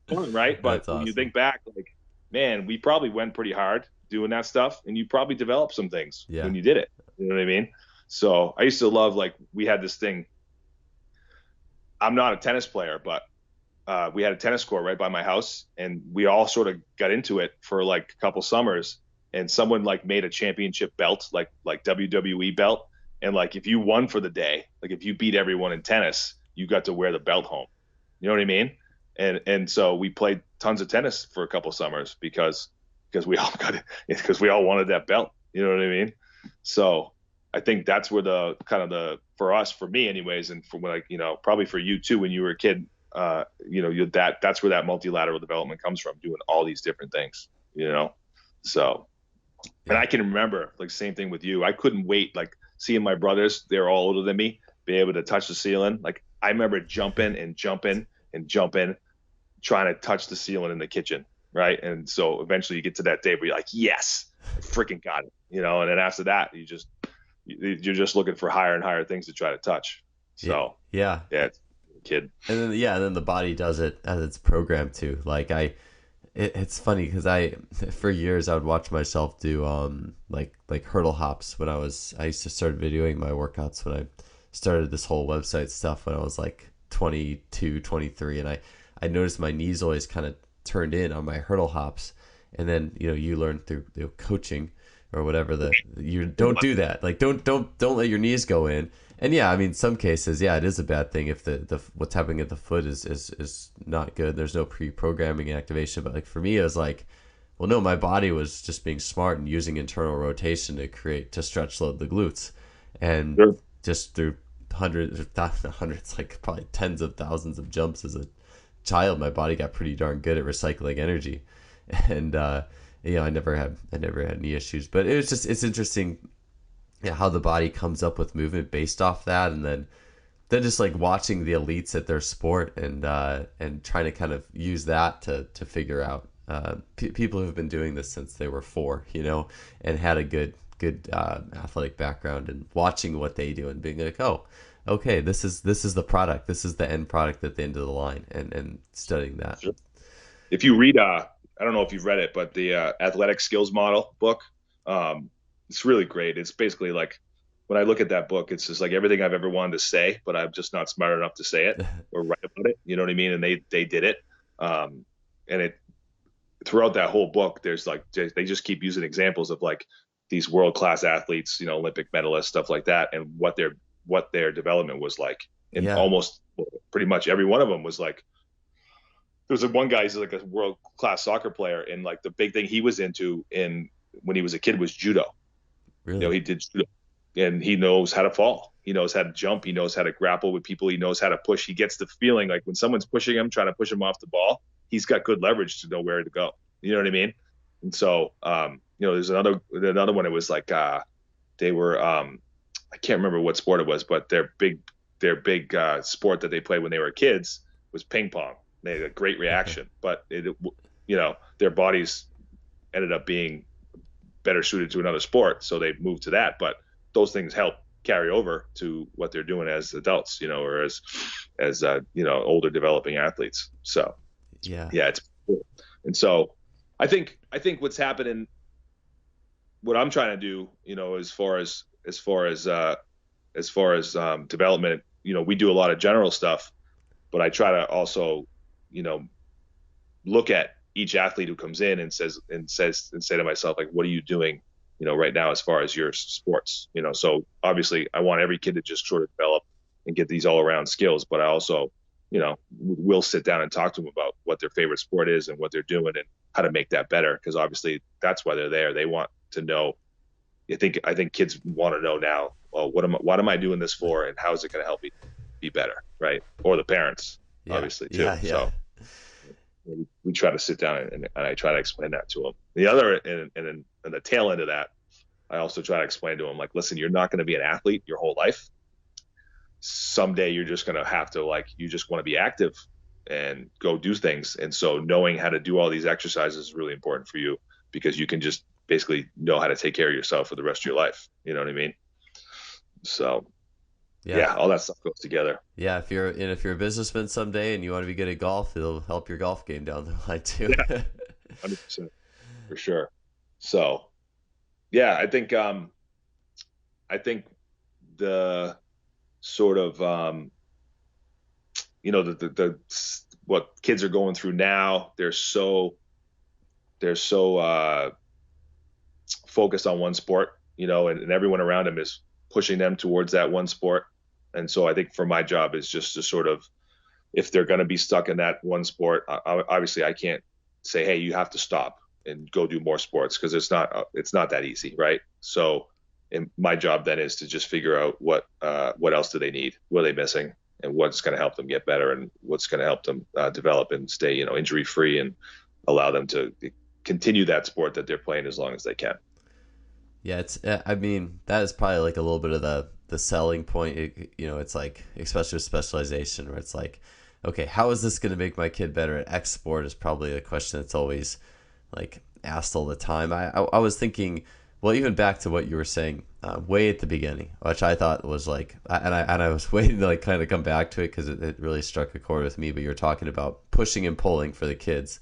Fun, right? But when you think back, like, man, we probably went pretty hard doing that stuff, and you probably developed some things when you did it. You know what I mean? So I used to love, like, we had this thing. I'm not a tennis player, but we had a tennis court right by my house, and we all sort of got into it for like a couple summers. And someone like made a championship belt, like WWE belt, and like if you won for the day, like if you beat everyone in tennis, you got to wear the belt home. You know what I mean? And so we played tons of tennis for a couple summers because we all wanted that belt. You know what I mean? So I think that's where for me anyways, and for like, probably for you too, when you were a kid, that's where that multilateral development comes from, doing all these different things, so. And I can remember, like, same thing with you. I couldn't wait, like, seeing my brothers, they're all older than me, be able to touch the ceiling. Like, I remember jumping, trying to touch the ceiling in the kitchen, right? And so eventually you get to that day where you're like, yes, I freaking got it, and then after that, you're just looking for higher and higher things to try to touch. So, yeah, it's a kid. And then the body does it as it's programmed to. Like, it's funny because for years I would watch myself do like hurdle hops when I used to start videoing my workouts when I started this whole website stuff when I was like 22, 23, and I noticed my knees always kind of turned in on my hurdle hops, and then you learn through coaching or whatever you don't do that, like don't let your knees go in. And yeah, I mean, some cases, yeah, it is a bad thing if the what's happening at the foot is not good. There's no pre-programming and activation. But like for me, it was like, well, no, my body was just being smart and using internal rotation to stretch load the glutes, and just through hundreds, like probably tens of thousands of jumps as a child, my body got pretty darn good at recycling energy, and I never had any issues. But it's interesting. Yeah, how the body comes up with movement based off that, and then just like watching the elites at their sport and trying to kind of use that to figure out people who've been doing this since they were 4, and had a good athletic background, and watching what they do and being like, oh, okay, this is the product, this is the end product at the end of the line, and studying that. Sure. If you read, I don't know if you've read it, but the Athletic Skills Model book. It's really great. It's basically like when I look at that book, it's just like everything I've ever wanted to say, but I'm just not smart enough to say it or write about it. You know what I mean? And they did it. And it throughout that whole book, there's like they just keep using examples of like these world class athletes, you know, Olympic medalists, stuff like that, and what their development was like. And Yeah. almost pretty much every one of them was like, there's one guy who's like a world class soccer player, and like the big thing he was into in when he was a kid was judo. Really? You know, he did judo, and he knows how to fall. He knows how to jump. He knows how to grapple with people. He knows how to push. He gets the feeling like when someone's pushing him, trying to push him off the ball, he's got good leverage to know where to go. You know what I mean? And so, you know, there's another one. It was like they were I can't remember what sport it was, but their big sport that they played when they were kids was ping pong. They had a great reaction, but you know, their bodies ended up being better suited to another sport, so they moved to that. But those things help carry over to what they're doing as adults, you know, or as you know, older developing athletes. So Yeah. it's cool. And so I think what's happening, what I'm trying to do, you know, as far as development, you know, we do a lot of general stuff, but I try to also, you know, look at each athlete who comes in and say to myself, like, what are you doing, you know, right now as far as your sports, you know? So obviously I want every kid to just sort of develop and get these all around skills, but I also, you know, will sit down and talk to them about what their favorite sport is and what they're doing and how to make that better. Cause obviously that's why they're there. They want to know. I think kids want to know now, well, what am I doing this for? And how is it going to help me be better? Right. Or the parents, obviously too. Yeah. So we try to sit down and I try to explain that to them. The other, and the tail end of that, I also try to explain to them, like, listen, you're not going to be an athlete your whole life. Someday you're just going to have to, like, you just want to be active and go do things. And so knowing how to do all these exercises is really important for you, because you can just basically know how to take care of yourself for the rest of your life. You know what I mean? So yeah, all that stuff goes together. Yeah, if you're a businessman someday and you want to be good at golf, it'll help your golf game down the line too. Yeah, 100% for sure. So yeah, I think the sort of you know, the what kids are going through now, they're so focused on one sport, you know, and everyone around them is pushing them towards that one sport. And so I think for my job is just to sort of, if they're going to be stuck in that one sport, obviously I can't say, hey, you have to stop and go do more sports, because it's not that easy, right? So my job then is to just figure out what else do they need, what are they missing, and what's going to help them get better, and what's going to help them develop and stay, you know, injury free, and allow them to continue that sport that they're playing as long as they can. Yeah, I mean, that is probably like a little bit of the selling point. You know, it's like, especially with specialization, where it's like, okay, how is this going to make my kid better at X sport is probably a question that's always like asked all the time. I was thinking, well, even back to what you were saying way at the beginning, which I thought was like, and I was waiting to like kind of come back to it because it really struck a chord with me. But you're talking about pushing and pulling for the kids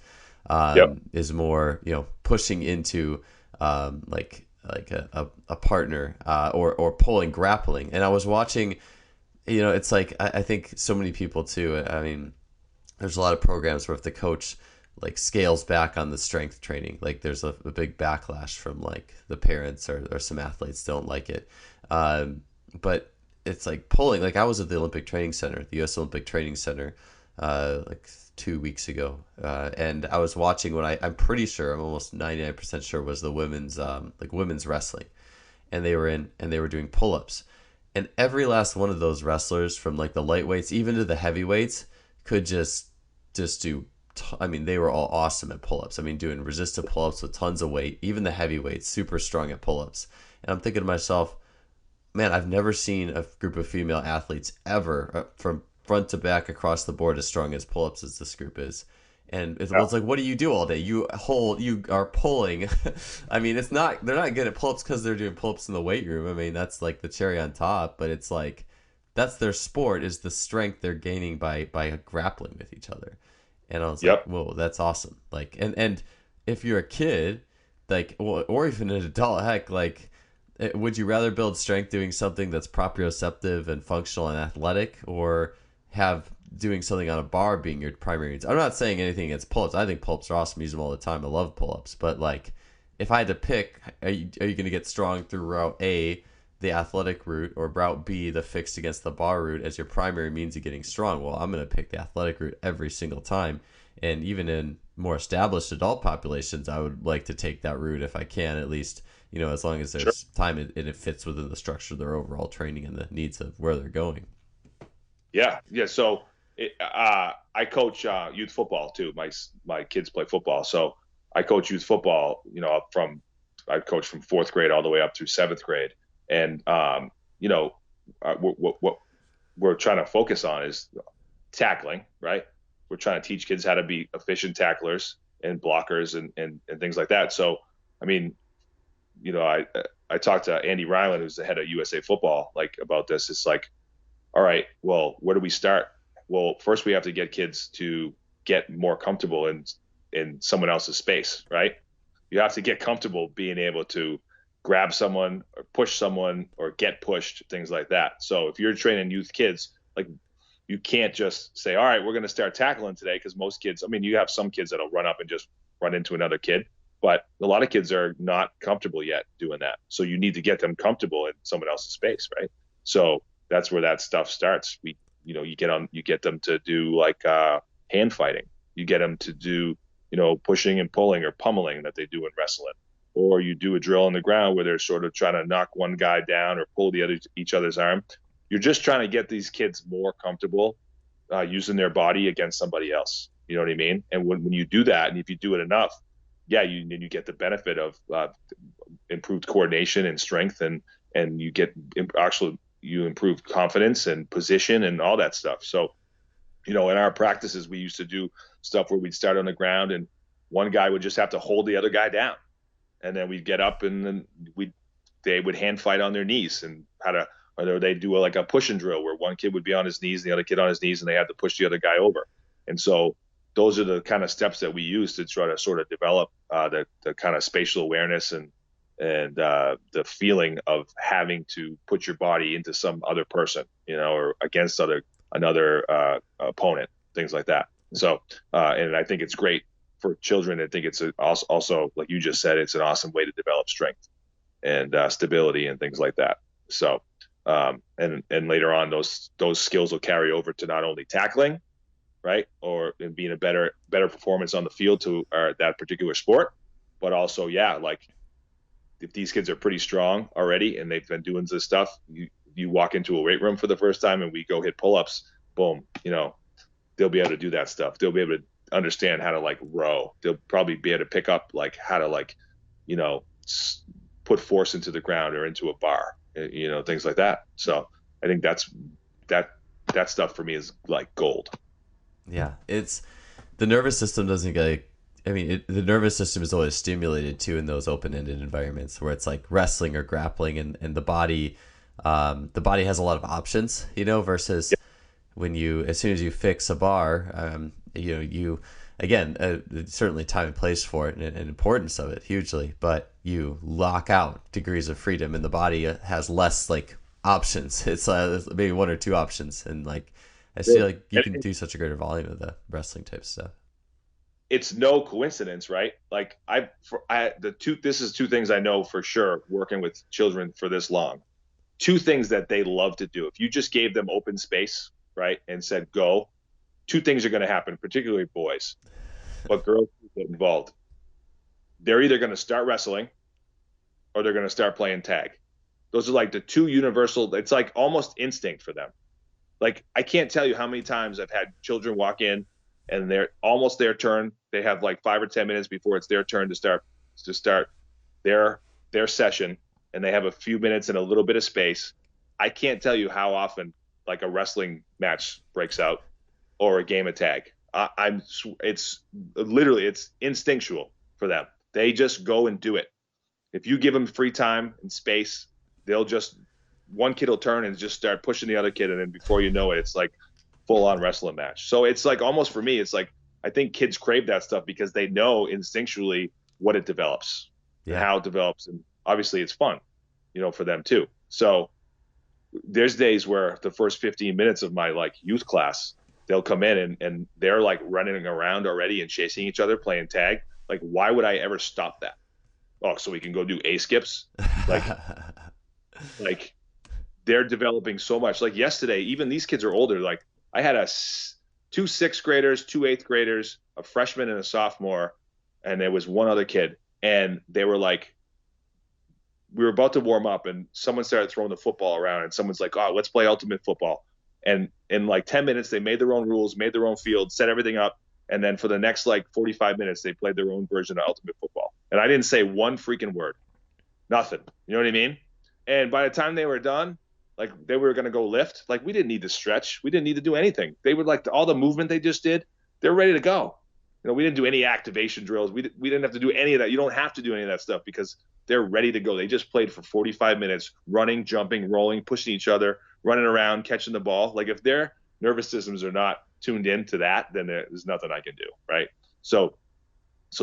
is more, you know, pushing into like a partner or pulling, grappling. And I was watching, you know, it's like I think so many people too. I mean, there's a lot of programs where if the coach like scales back on the strength training, like there's a big backlash from like the parents or some athletes don't like it. But it's like pulling. Like I was at the Olympic Training Center, the U.S. Olympic Training Center, like 2 weeks ago, and I was watching what I'm pretty sure, I'm almost 99% sure was the women's wrestling, and they were doing pull-ups, and every last one of those wrestlers, from like the lightweights even to the heavyweights, could just do. I mean, they were all awesome at pull-ups. I mean, doing resisted pull-ups with tons of weight. Even the heavyweights, super strong at pull-ups. And I'm thinking to myself, man, I've never seen a group of female athletes ever from front to back across the board as strong as pull-ups as this group is. And it's like, what do you do all day? You are pulling. I mean, they're not good at pull-ups because they're doing pull-ups in the weight room. I mean, that's like the cherry on top, but it's like, that's their sport, is the strength they're gaining by grappling with each other. And I was like, whoa, that's awesome. Like, and if you're a kid, like, or even an adult, heck, like, would you rather build strength doing something that's proprioceptive and functional and athletic, or have doing something on a bar being your primary needs? I'm not saying anything against pull-ups. I think pull-ups are awesome. Use them all the time. I love pull-ups. But like, if I had to pick, are you going to get strong through route A, the athletic route, or route B, the fixed against the bar route, as your primary means of getting strong? Well, I'm going to pick the athletic route every single time. And even in more established adult populations, I would like to take that route if I can, at least, as long as there's time and it fits within the structure of their overall training and the needs of where they're going. Yeah. So I coach youth football too. My kids play football, so I coach youth football. I coach from fourth grade all the way up through seventh grade, and what we're trying to focus on is tackling, right? We're trying to teach kids how to be efficient tacklers and blockers and things like that. So, I mean, I talked to Andy Ryland, who's the head of USA Football, like about this. It's like, all right, well, where do we start? Well, first we have to get kids to get more comfortable in someone else's space, right? You have to get comfortable being able to grab someone or push someone or get pushed, things like that. So if you're training youth kids, like, you can't just say, all right, we're going to start tackling today, because most kids, I mean, you have some kids that'll run up and just run into another kid, but a lot of kids are not comfortable yet doing that. So you need to get them comfortable in someone else's space, right? So that's where that stuff starts. You get them to do like hand fighting. You get them to do, pushing and pulling or pummeling that they do in wrestling. Or you do a drill on the ground where they're sort of trying to knock one guy down or pull each other's arm. You're just trying to get these kids more comfortable using their body against somebody else. You know what I mean? And when you do that, and if you do it enough, then you get the benefit of improved coordination and strength, and you get you improve confidence and position and all that stuff. So, in our practices, we used to do stuff where we'd start on the ground and one guy would just have to hold the other guy down, and then we'd get up and then they would hand fight on their knees, and or they'd do like a push and drill where one kid would be on his knees and the other kid on his knees, and they had to push the other guy over. And so those are the kind of steps that we use to try to sort of develop the kind of spatial awareness and the feeling of having to put your body into some other person, or against another opponent, things like that. So, and I think it's great for children. I think it's also, like you just said, it's an awesome way to develop strength and stability and things like that. So, and later on, those skills will carry over to not only tackling, right, or in being a better performance on the field to that particular sport, but also, like, if these kids are pretty strong already and they've been doing this stuff, you walk into a weight room for the first time and we go hit pull-ups, boom, they'll be able to do that stuff. They'll be able to understand how to like row. They'll probably be able to pick up like how to like, put force into the ground or into a bar, things like that. So I think that stuff for me is like gold. Yeah, it's the nervous system doesn't get. The nervous system is always stimulated too in those open-ended environments where it's like wrestling or grappling, and the body has a lot of options, versus when as soon as you fix a bar, you again, certainly time and place for it and importance of it hugely, but you lock out degrees of freedom and the body has less like options. It's maybe one or two options, and like I feel like you can do such a greater volume of the wrestling type stuff. It's no coincidence, right? Like this is two things I know for sure working with children for this long. Two things that they love to do. If you just gave them open space, right, and said go, two things are going to happen, particularly boys, but girls get involved. They're either going to start wrestling or they're going to start playing tag. Those are like the two universal, it's like almost instinct for them. Like, I can't tell you how many times I've had children walk in and they're almost their turn. They have like 5 or 10 minutes before it's their turn to start their session, and they have a few minutes and a little bit of space. I can't tell you how often like a wrestling match breaks out or a game of tag. It's instinctual for them. They just go and do it. If you give them free time and space, one kid will turn and just start pushing the other kid, and then before you know it, it's like full on wrestling match. So it's like, almost for me, it's like, I think kids crave that stuff because they know instinctually what it develops and how it develops. And obviously it's fun. for them too. So there's days where the first 15 minutes of my like youth class, they'll come in and they're like running around already and chasing each other, playing tag. Like, why would I ever stop that? Oh, so we can go do A skips? Like, like they're developing so much. Like yesterday, even these kids are older. Like I had two sixth graders, two eighth graders, a freshman and a sophomore, and there was one other kid. And they were like, we were about to warm up and someone started throwing the football around and someone's like, oh, let's play ultimate football. And in like 10 minutes, they made their own rules, made their own field, set everything up. And then for the next like 45 minutes, they played their own version of ultimate football. And I didn't say one freaking word, nothing. You know what I mean? And by the time they were done, like they were going to go lift, like we didn't need to stretch. We didn't need to do anything. They would like all the movement they just did. They're ready to go. We didn't do any activation drills. We didn't have to do any of that. You don't have to do any of that stuff because they're ready to go. They just played for 45 minutes, running, jumping, rolling, pushing each other, running around, catching the ball. Like if their nervous systems are not tuned into that, then there's nothing I can do, right? So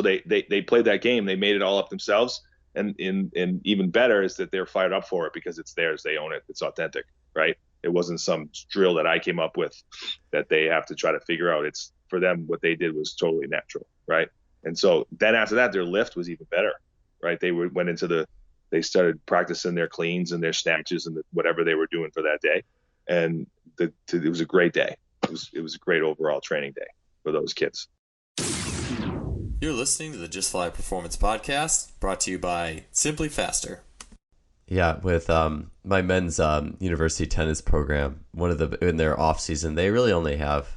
they played that game. They made it all up themselves. And even better is that they're fired up for it because it's theirs. They own it. It's authentic, right? It wasn't some drill that I came up with that they have to try to figure out. It's for them, what they did was totally natural, right? And so then after that, their lift was even better, right? They started practicing their cleans and their snatches and whatever they were doing for that day. And it was a great day. It was a great overall training day for those kids. You're listening to the Just Fly Performance Podcast, brought to you by Simply Faster. Yeah, with my men's university tennis program, in their off season, they really only have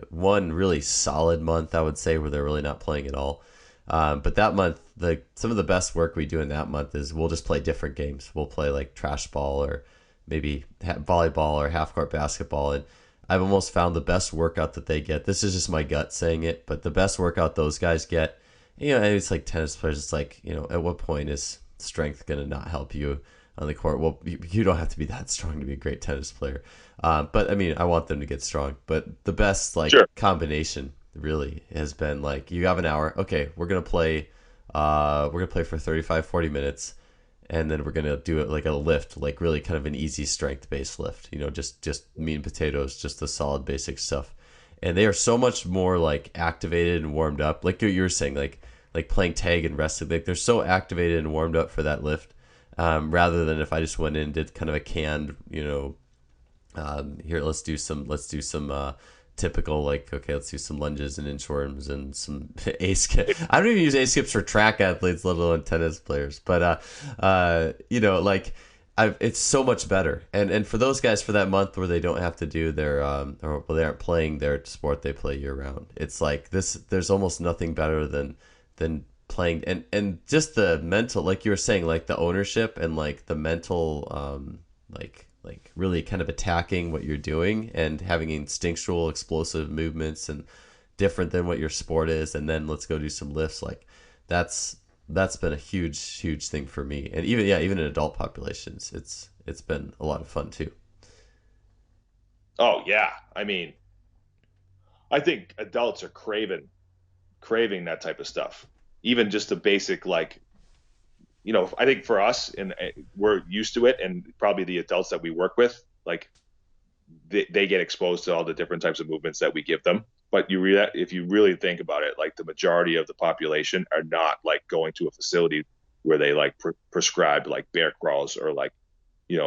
one really solid month, I would say, where they're really not playing at all. But that month, some of the best work we do in that month is we'll just play different games. We'll play like trash ball or maybe volleyball or half court basketball, and I've almost found the best workout that they get. This is just my gut saying it, but the best workout those guys get, it's like tennis players. It's like, at what point is strength going to not help you on the court? Well, you don't have to be that strong to be a great tennis player. But I mean, I want them to get strong. But the best combination really has been like, you have an hour. Okay, we're going to play for 35, 40 minutes. And then we're going to do it like a lift, like really kind of an easy strength-based lift, just meat and potatoes, just the solid basic stuff. And they are so much more like activated and warmed up. Like you were saying, like playing tag and wrestling, like they're so activated and warmed up for that lift, rather than if I just went in and did kind of a canned, here, let's do some typical, like, okay, let's do some lunges and inchworms and some A skip. I don't even use A skips for track athletes, let alone tennis players. But it's so much better. And for those guys, for that month where they don't have to do their they aren't playing their sport they play year round, it's like this. There's almost nothing better than playing and just the mental, like you were saying, like the ownership and like the mental, like really kind of attacking what you're doing and having instinctual explosive movements and different than what your sport is. And then let's go do some lifts. Like that's been a huge thing for me. And even in adult populations, it's been a lot of fun too. Oh yeah. I mean, I think adults are craving that type of stuff. Even just the basic, like, I think for us, and we're used to it, and probably the adults that we work with, like they get exposed to all the different types of movements that we give them. But if you really think about it, like the majority of the population are not like going to a facility where they like prescribe like bear crawls or like,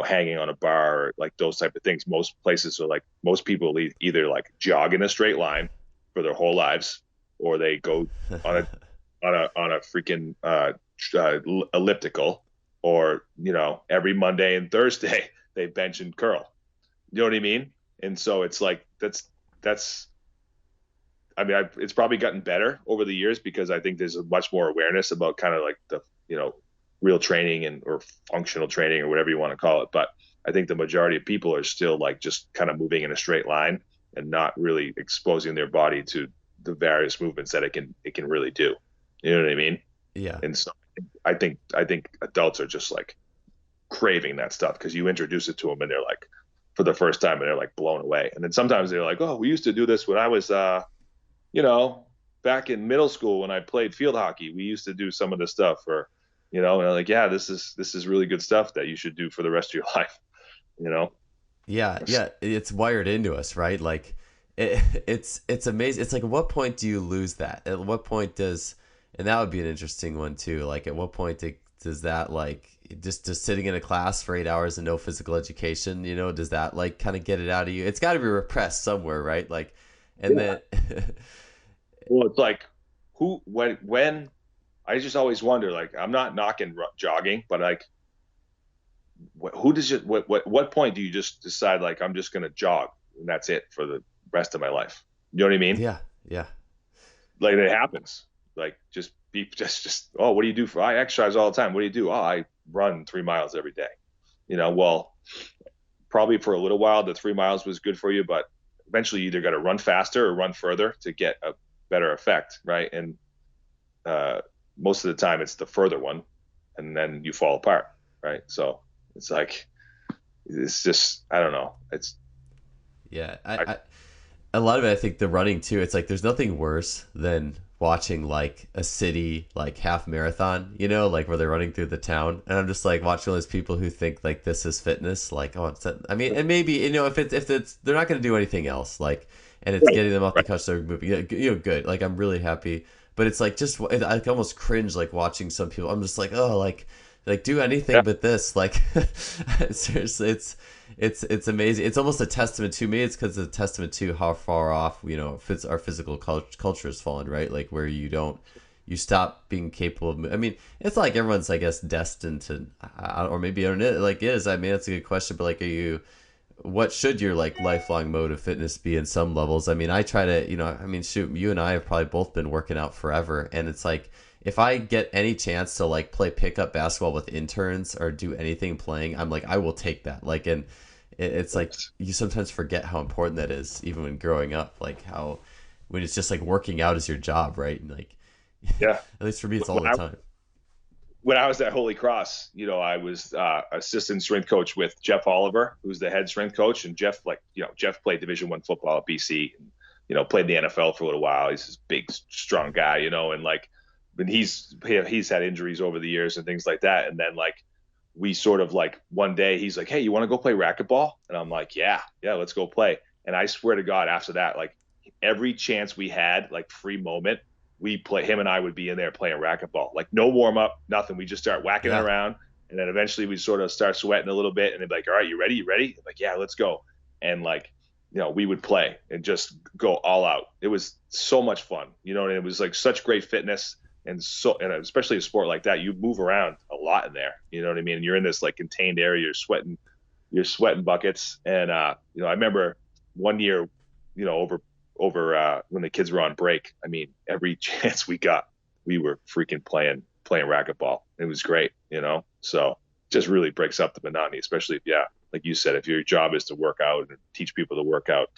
hanging on a bar or like those type of things. Most places are like, most people either like jog in a straight line for their whole lives, or they go on a freaking elliptical, or every Monday and Thursday they bench and curl. You know what I mean? And so it's like that's I mean, it's probably gotten better over the years because I think there's a much more awareness about kind of like the real training or functional training or whatever you want to call it. But I think the majority of people are still like just kind of moving in a straight line and not really exposing their body to the various movements that it can really do. You know what I mean? Yeah. And so I think adults are just like craving that stuff because you introduce it to them and they're like, for the first time, and they're like blown away. And then sometimes they're like, oh, we used to do this when I was, back in middle school when I played field hockey. We used to do some of this stuff, or And I'm like, yeah, this is really good stuff that you should do for the rest of your life, you know. Yeah, yeah, it's wired into us, right? Like it's amazing. It's like, at what point do you lose that? At what point does, and that would be an interesting one too. Like, at what point does that, like, just sitting in a class for 8 hours and no physical education, does that like kind of get it out of you? It's got to be repressed somewhere, right? Like, and Yeah. then Well, it's like when I just always wonder, like, I'm not knocking jogging, but like, who does it? What point do you just decide, like, I'm just gonna jog and that's it for the rest of my life? You know what I mean? yeah, yeah, Like, it happens. Like, just be just. Oh, what do you do for? I exercise all the time. What do you do? Oh, I run 3 miles every day. Well, probably for a little while the 3 miles was good for you, but eventually you either got to run faster or run further to get a better effect, right? And uh, most of the time it's the further one, and then you fall apart, right? So it's like, it's just, I don't know. It's yeah. I, A lot of it, I think, the running too. It's like there's nothing worse than watching like a city like half marathon, like where they're running through the town, and I'm just like watching all those people who think like this is fitness. Like, oh, I mean, and maybe if it's they're not going to do anything else, like, and it's right, getting them off the right, couch, they're moving. Good. Like, I'm really happy, but it's like, just I almost cringe like watching some people. I'm just like, oh, like do anything yeah, but this. Like, seriously, it's amazing. It's almost a testament to me. It's because it's a testament to how far off our physical culture has fallen, right? Like, where you stop being capable of. I mean, it's like everyone's, I guess, destined to, or maybe I don't know, like, is. I mean, that's a good question, but like, what should your like lifelong mode of fitness be in some levels? I mean, I try to, I mean, shoot, you and I have probably both been working out forever, and it's like, if I get any chance to like play pickup basketball with interns or do anything playing, I'm like, I will take that. Like, and it's like, you sometimes forget how important that is, even when growing up, like how, when it's just like working out is your job, right? And like, yeah. at least for me, it's all When the I, time. when I was at Holy Cross, I was assistant strength coach with Jeff Oliver, who's the head strength coach. And Jeff, like, Jeff played Division I football at BC, and, played in the NFL for a little while. He's this big, strong guy, and like, but he's had injuries over the years and things like that. And then, like, we sort of, like, one day he's like, hey, you want to go play racquetball? And I'm like, yeah, let's go play. And I swear to God, after that, like, every chance we had, like, free moment, him and I would be in there playing racquetball, like, no warm up, nothing. We just start whacking it Yeah. around. And then eventually we sort of start sweating a little bit, and they'd be like, all right, you ready? I'm like, yeah, let's go. And, like, we would play and just go all out. It was so much fun, and it was like such great fitness. And especially a sport like that, you move around a lot in there. You know what I mean? And you're in this, like, contained area. You're sweating buckets. And I remember one year, over when the kids were on break. I mean, every chance we got, we were freaking playing racquetball. It was great. So it just really breaks up the monotony, especially if, yeah, like you said, if your job is to work out and teach people to work out,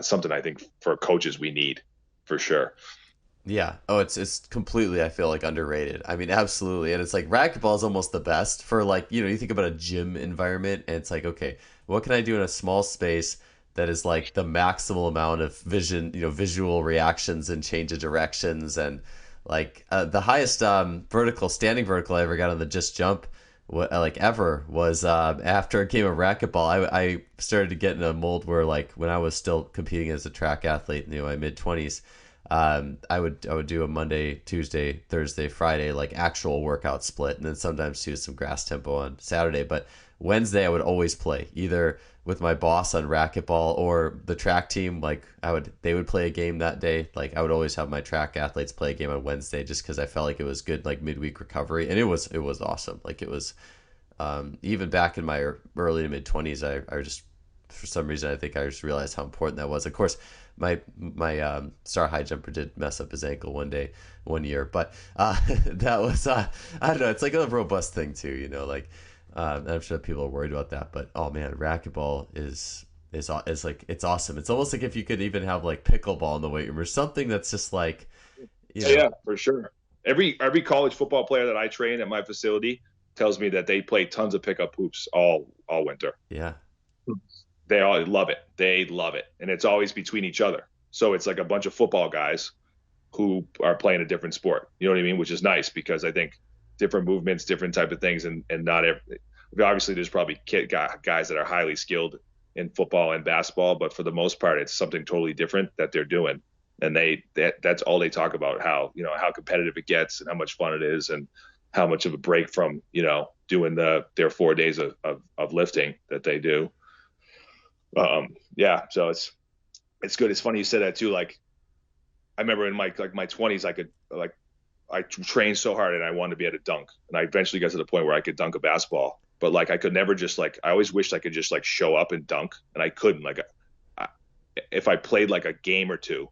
something I think for coaches we need, for sure. Yeah. Oh, it's completely, I feel like, underrated. I mean, absolutely. And it's like racquetball is almost the best for, like, you think about a gym environment, and it's like, okay, what can I do in a small space that is like the maximal amount of visual reactions and change of directions, and like, the highest standing vertical I ever got on the just jump, like, ever, was after a game of racquetball. I started to get in a mold where, like, when I was still competing as a track athlete in my mid 20s, I would do a Monday, Tuesday, Thursday, Friday, like, actual workout split, and then sometimes do some grass tempo on Saturday. But Wednesday I would always play either with my boss on racquetball or the track team. Like, they would play a game that day. Like, I would always have my track athletes play a game on Wednesday, just because I felt like it was good, like, midweek recovery, and it was awesome. Like, it was, even back in my early to mid 20s, I just, for some reason, I think I just realized how important that was. Of course, my star high jumper did mess up his ankle one year, but that was, I don't know. It's like a robust thing too, like, I'm sure people are worried about that, but oh man, racquetball is like, it's awesome. It's almost like if you could even have like pickleball in the weight room or something that's just like, Yeah, for sure. Every college football player that I train at my facility tells me that they play tons of pickup hoops all winter. yeah, They all love it. They love it. And it's always between each other. So it's like a bunch of football guys who are playing a different sport. You know what I mean? Which is nice because I think different movements, different type of things, and not every, obviously there's probably guys that are highly skilled in football and basketball, but for the most part, it's something totally different that they're doing. And that's all they talk about, how, you know, how competitive it gets and how much fun it is and how much of a break from, you know, doing their 4 days of lifting that they do. Yeah. So it's good. It's funny you said that too. Like, I remember in my 20s, I trained so hard and I wanted to be able to dunk. And I eventually got to the point where I could dunk a basketball, but like I could never just like, I always wished I could just like show up and dunk, and I couldn't. Like, I, if I played like a game or two,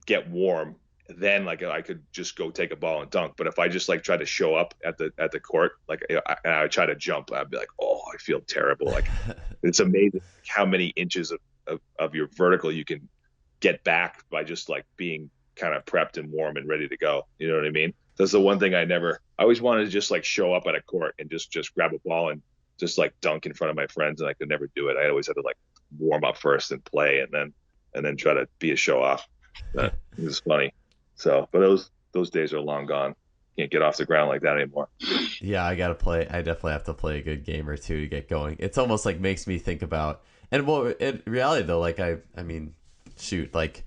get warm, then like I could just go take a ball and dunk. But if I just like tried to show up at the court, like I try to jump, I'd be like, oh, I feel terrible. Like, it's amazing how many inches of your vertical you can get back by just like being kind of prepped and warm and ready to go. You know what I mean? That's the one thing I always wanted to just like show up at a court and just grab a ball and just like dunk in front of my friends, and I could never do it. I always had to like warm up first and play, and then try to be a show off. It was funny. So, but those days are long gone. Can't get off the ground like that anymore. Yeah, I gotta play. I definitely have to play a good game or two to get going. It's almost like makes me think about, and well, in reality though, like I mean, shoot, like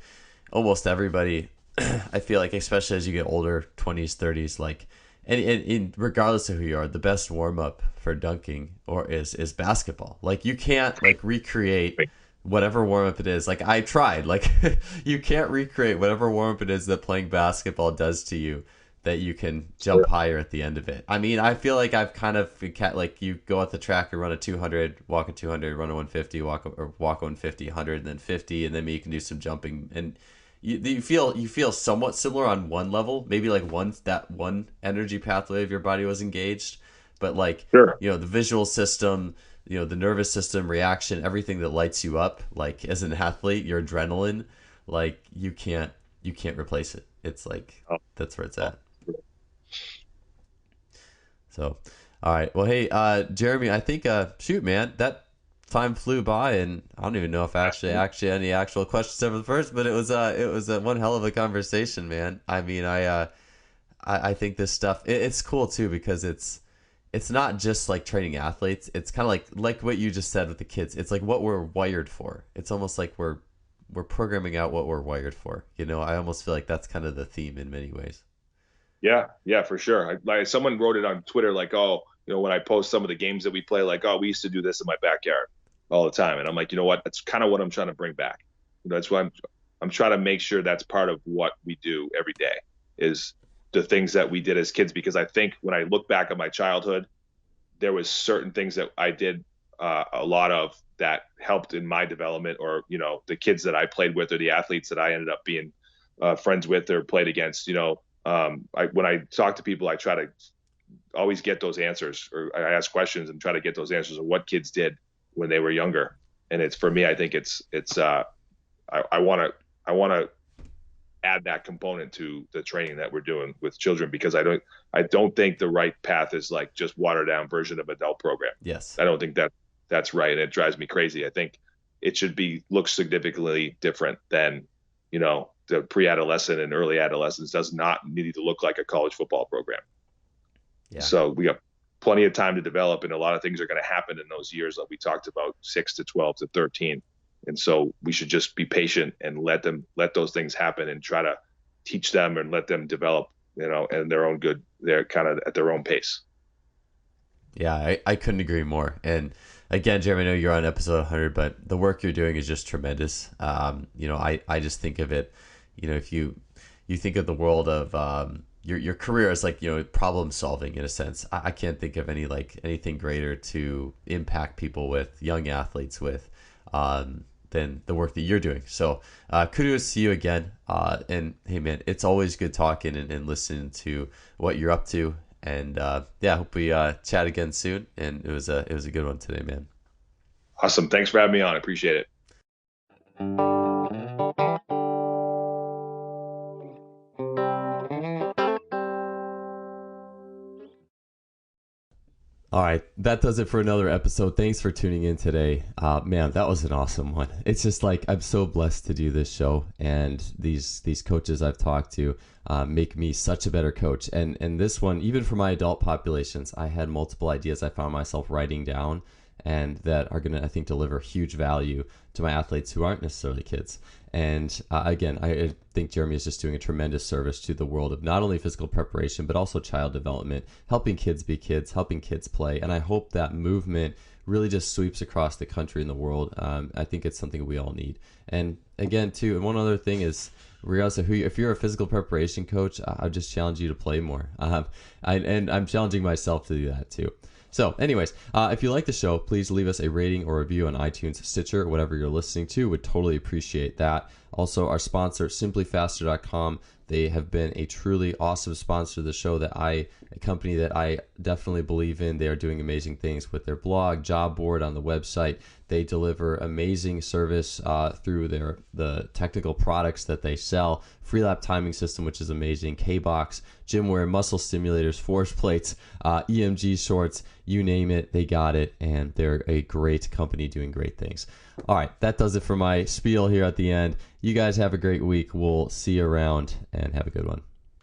almost everybody, I feel like, especially as you get older, 20s, 30s, like, and regardless of who you are, the best warm up for dunking is basketball. Like, you can't like recreate whatever warm up it is. Like, I tried, like, you can't recreate whatever warm up it is that playing basketball does to you, that you can jump higher at the end of it. I mean, I feel like I've kind of like, you go at the track and run a 200, walk a 200, run a 150, walk 150, 100, and then 50, and then maybe you can do some jumping, and you feel somewhat similar on one level. Maybe like that one energy pathway of your body was engaged, but like, Sure. you know, the visual system, you know, the nervous system reaction, everything that lights you up, like as an athlete, your adrenaline, like you can't replace it. It's like, that's where it's at. So, all right. Well, hey, Jeremy, I think, shoot, man, that time flew by, and I don't even know if actually had any actual questions over the first, but it was one hell of a conversation, man. I mean, I think this stuff, it's cool too, because it's not just like training athletes. It's kind of like what you just said with the kids. It's like what we're wired for. It's almost like we're programming out what we're wired for. You know, I almost feel like that's kind of the theme in many ways. Yeah, for sure. Like someone wrote it on Twitter, like, oh, you know, when I post some of the games that we play, like, oh, we used to do this in my backyard all the time, and I'm like, you know what? That's kind of what I'm trying to bring back. That's why I'm trying to make sure that's part of what we do every day, is the things that we did as kids. Because I think when I look back at my childhood, there was certain things that I did a lot of that helped in my development, or, you know, the kids that I played with or the athletes that I ended up being friends with or played against. You know, when I talk to people, I try to always get those answers, or I ask questions and try to get those answers of what kids did when they were younger. And it's, for me, I think I want to add that component to the training that we're doing with children, because I don't think the right path is like just watered down version of adult program. Yes. I don't think that's right. And it drives me crazy. I think it should look significantly different than, you know, the pre-adolescent and early adolescence does not need to look like a college football program. Yeah. So we have plenty of time to develop, and a lot of things are going to happen in those years that we talked about, 6 to 12 to 13. And so we should just be patient and let those things happen, and try to teach them and let them develop, you know, and they're kind of at their own pace. Yeah, I couldn't agree more. And again, Jeremy, I know you're on episode 100, but the work you're doing is just tremendous. You know, I just think of it, you know, if you think of the world of your career as like, you know, problem solving in a sense. I can't think of anything greater to impact people with, young athletes with, than the work that you're doing. So kudos to you again. And hey, man, it's always good talking and listening to what you're up to. And yeah, I hope we chat again soon. And it was a good one today, man. Awesome. Thanks for having me on. I appreciate it. All right, that does it for another episode. Thanks for tuning in today. Man, that was an awesome one. It's just like I'm so blessed to do this show, and these coaches I've talked to make me such a better coach. And this one, even for my adult populations, I had multiple ideas I found myself writing down, and that are going to, I think, deliver huge value to my athletes who aren't necessarily kids. And again, I think Jeremy is just doing a tremendous service to the world of not only physical preparation, but also child development, helping kids be kids, helping kids play. And I hope that movement really just sweeps across the country and the world. I think it's something we all need. And again, too, and one other thing is, regardless of if you're a physical preparation coach, I just challenge you to play more. And I'm challenging myself to do that too. So anyways, if you like the show, please leave us a rating or review on iTunes, Stitcher, whatever you're listening to. Would totally appreciate that. Also, our sponsor, simplyfaster.com. They have been a truly awesome sponsor of the show, a company that I definitely believe in. They are doing amazing things with their blog, job board on the website. They deliver amazing service through the technical products that they sell. Free lap timing system, which is amazing. K-Box, gym wear, muscle stimulators, force plates, EMG shorts, you name it, they got it. And they're a great company doing great things. All right, that does it for my spiel here at the end. You guys have a great week. We'll see you around, and have a good one.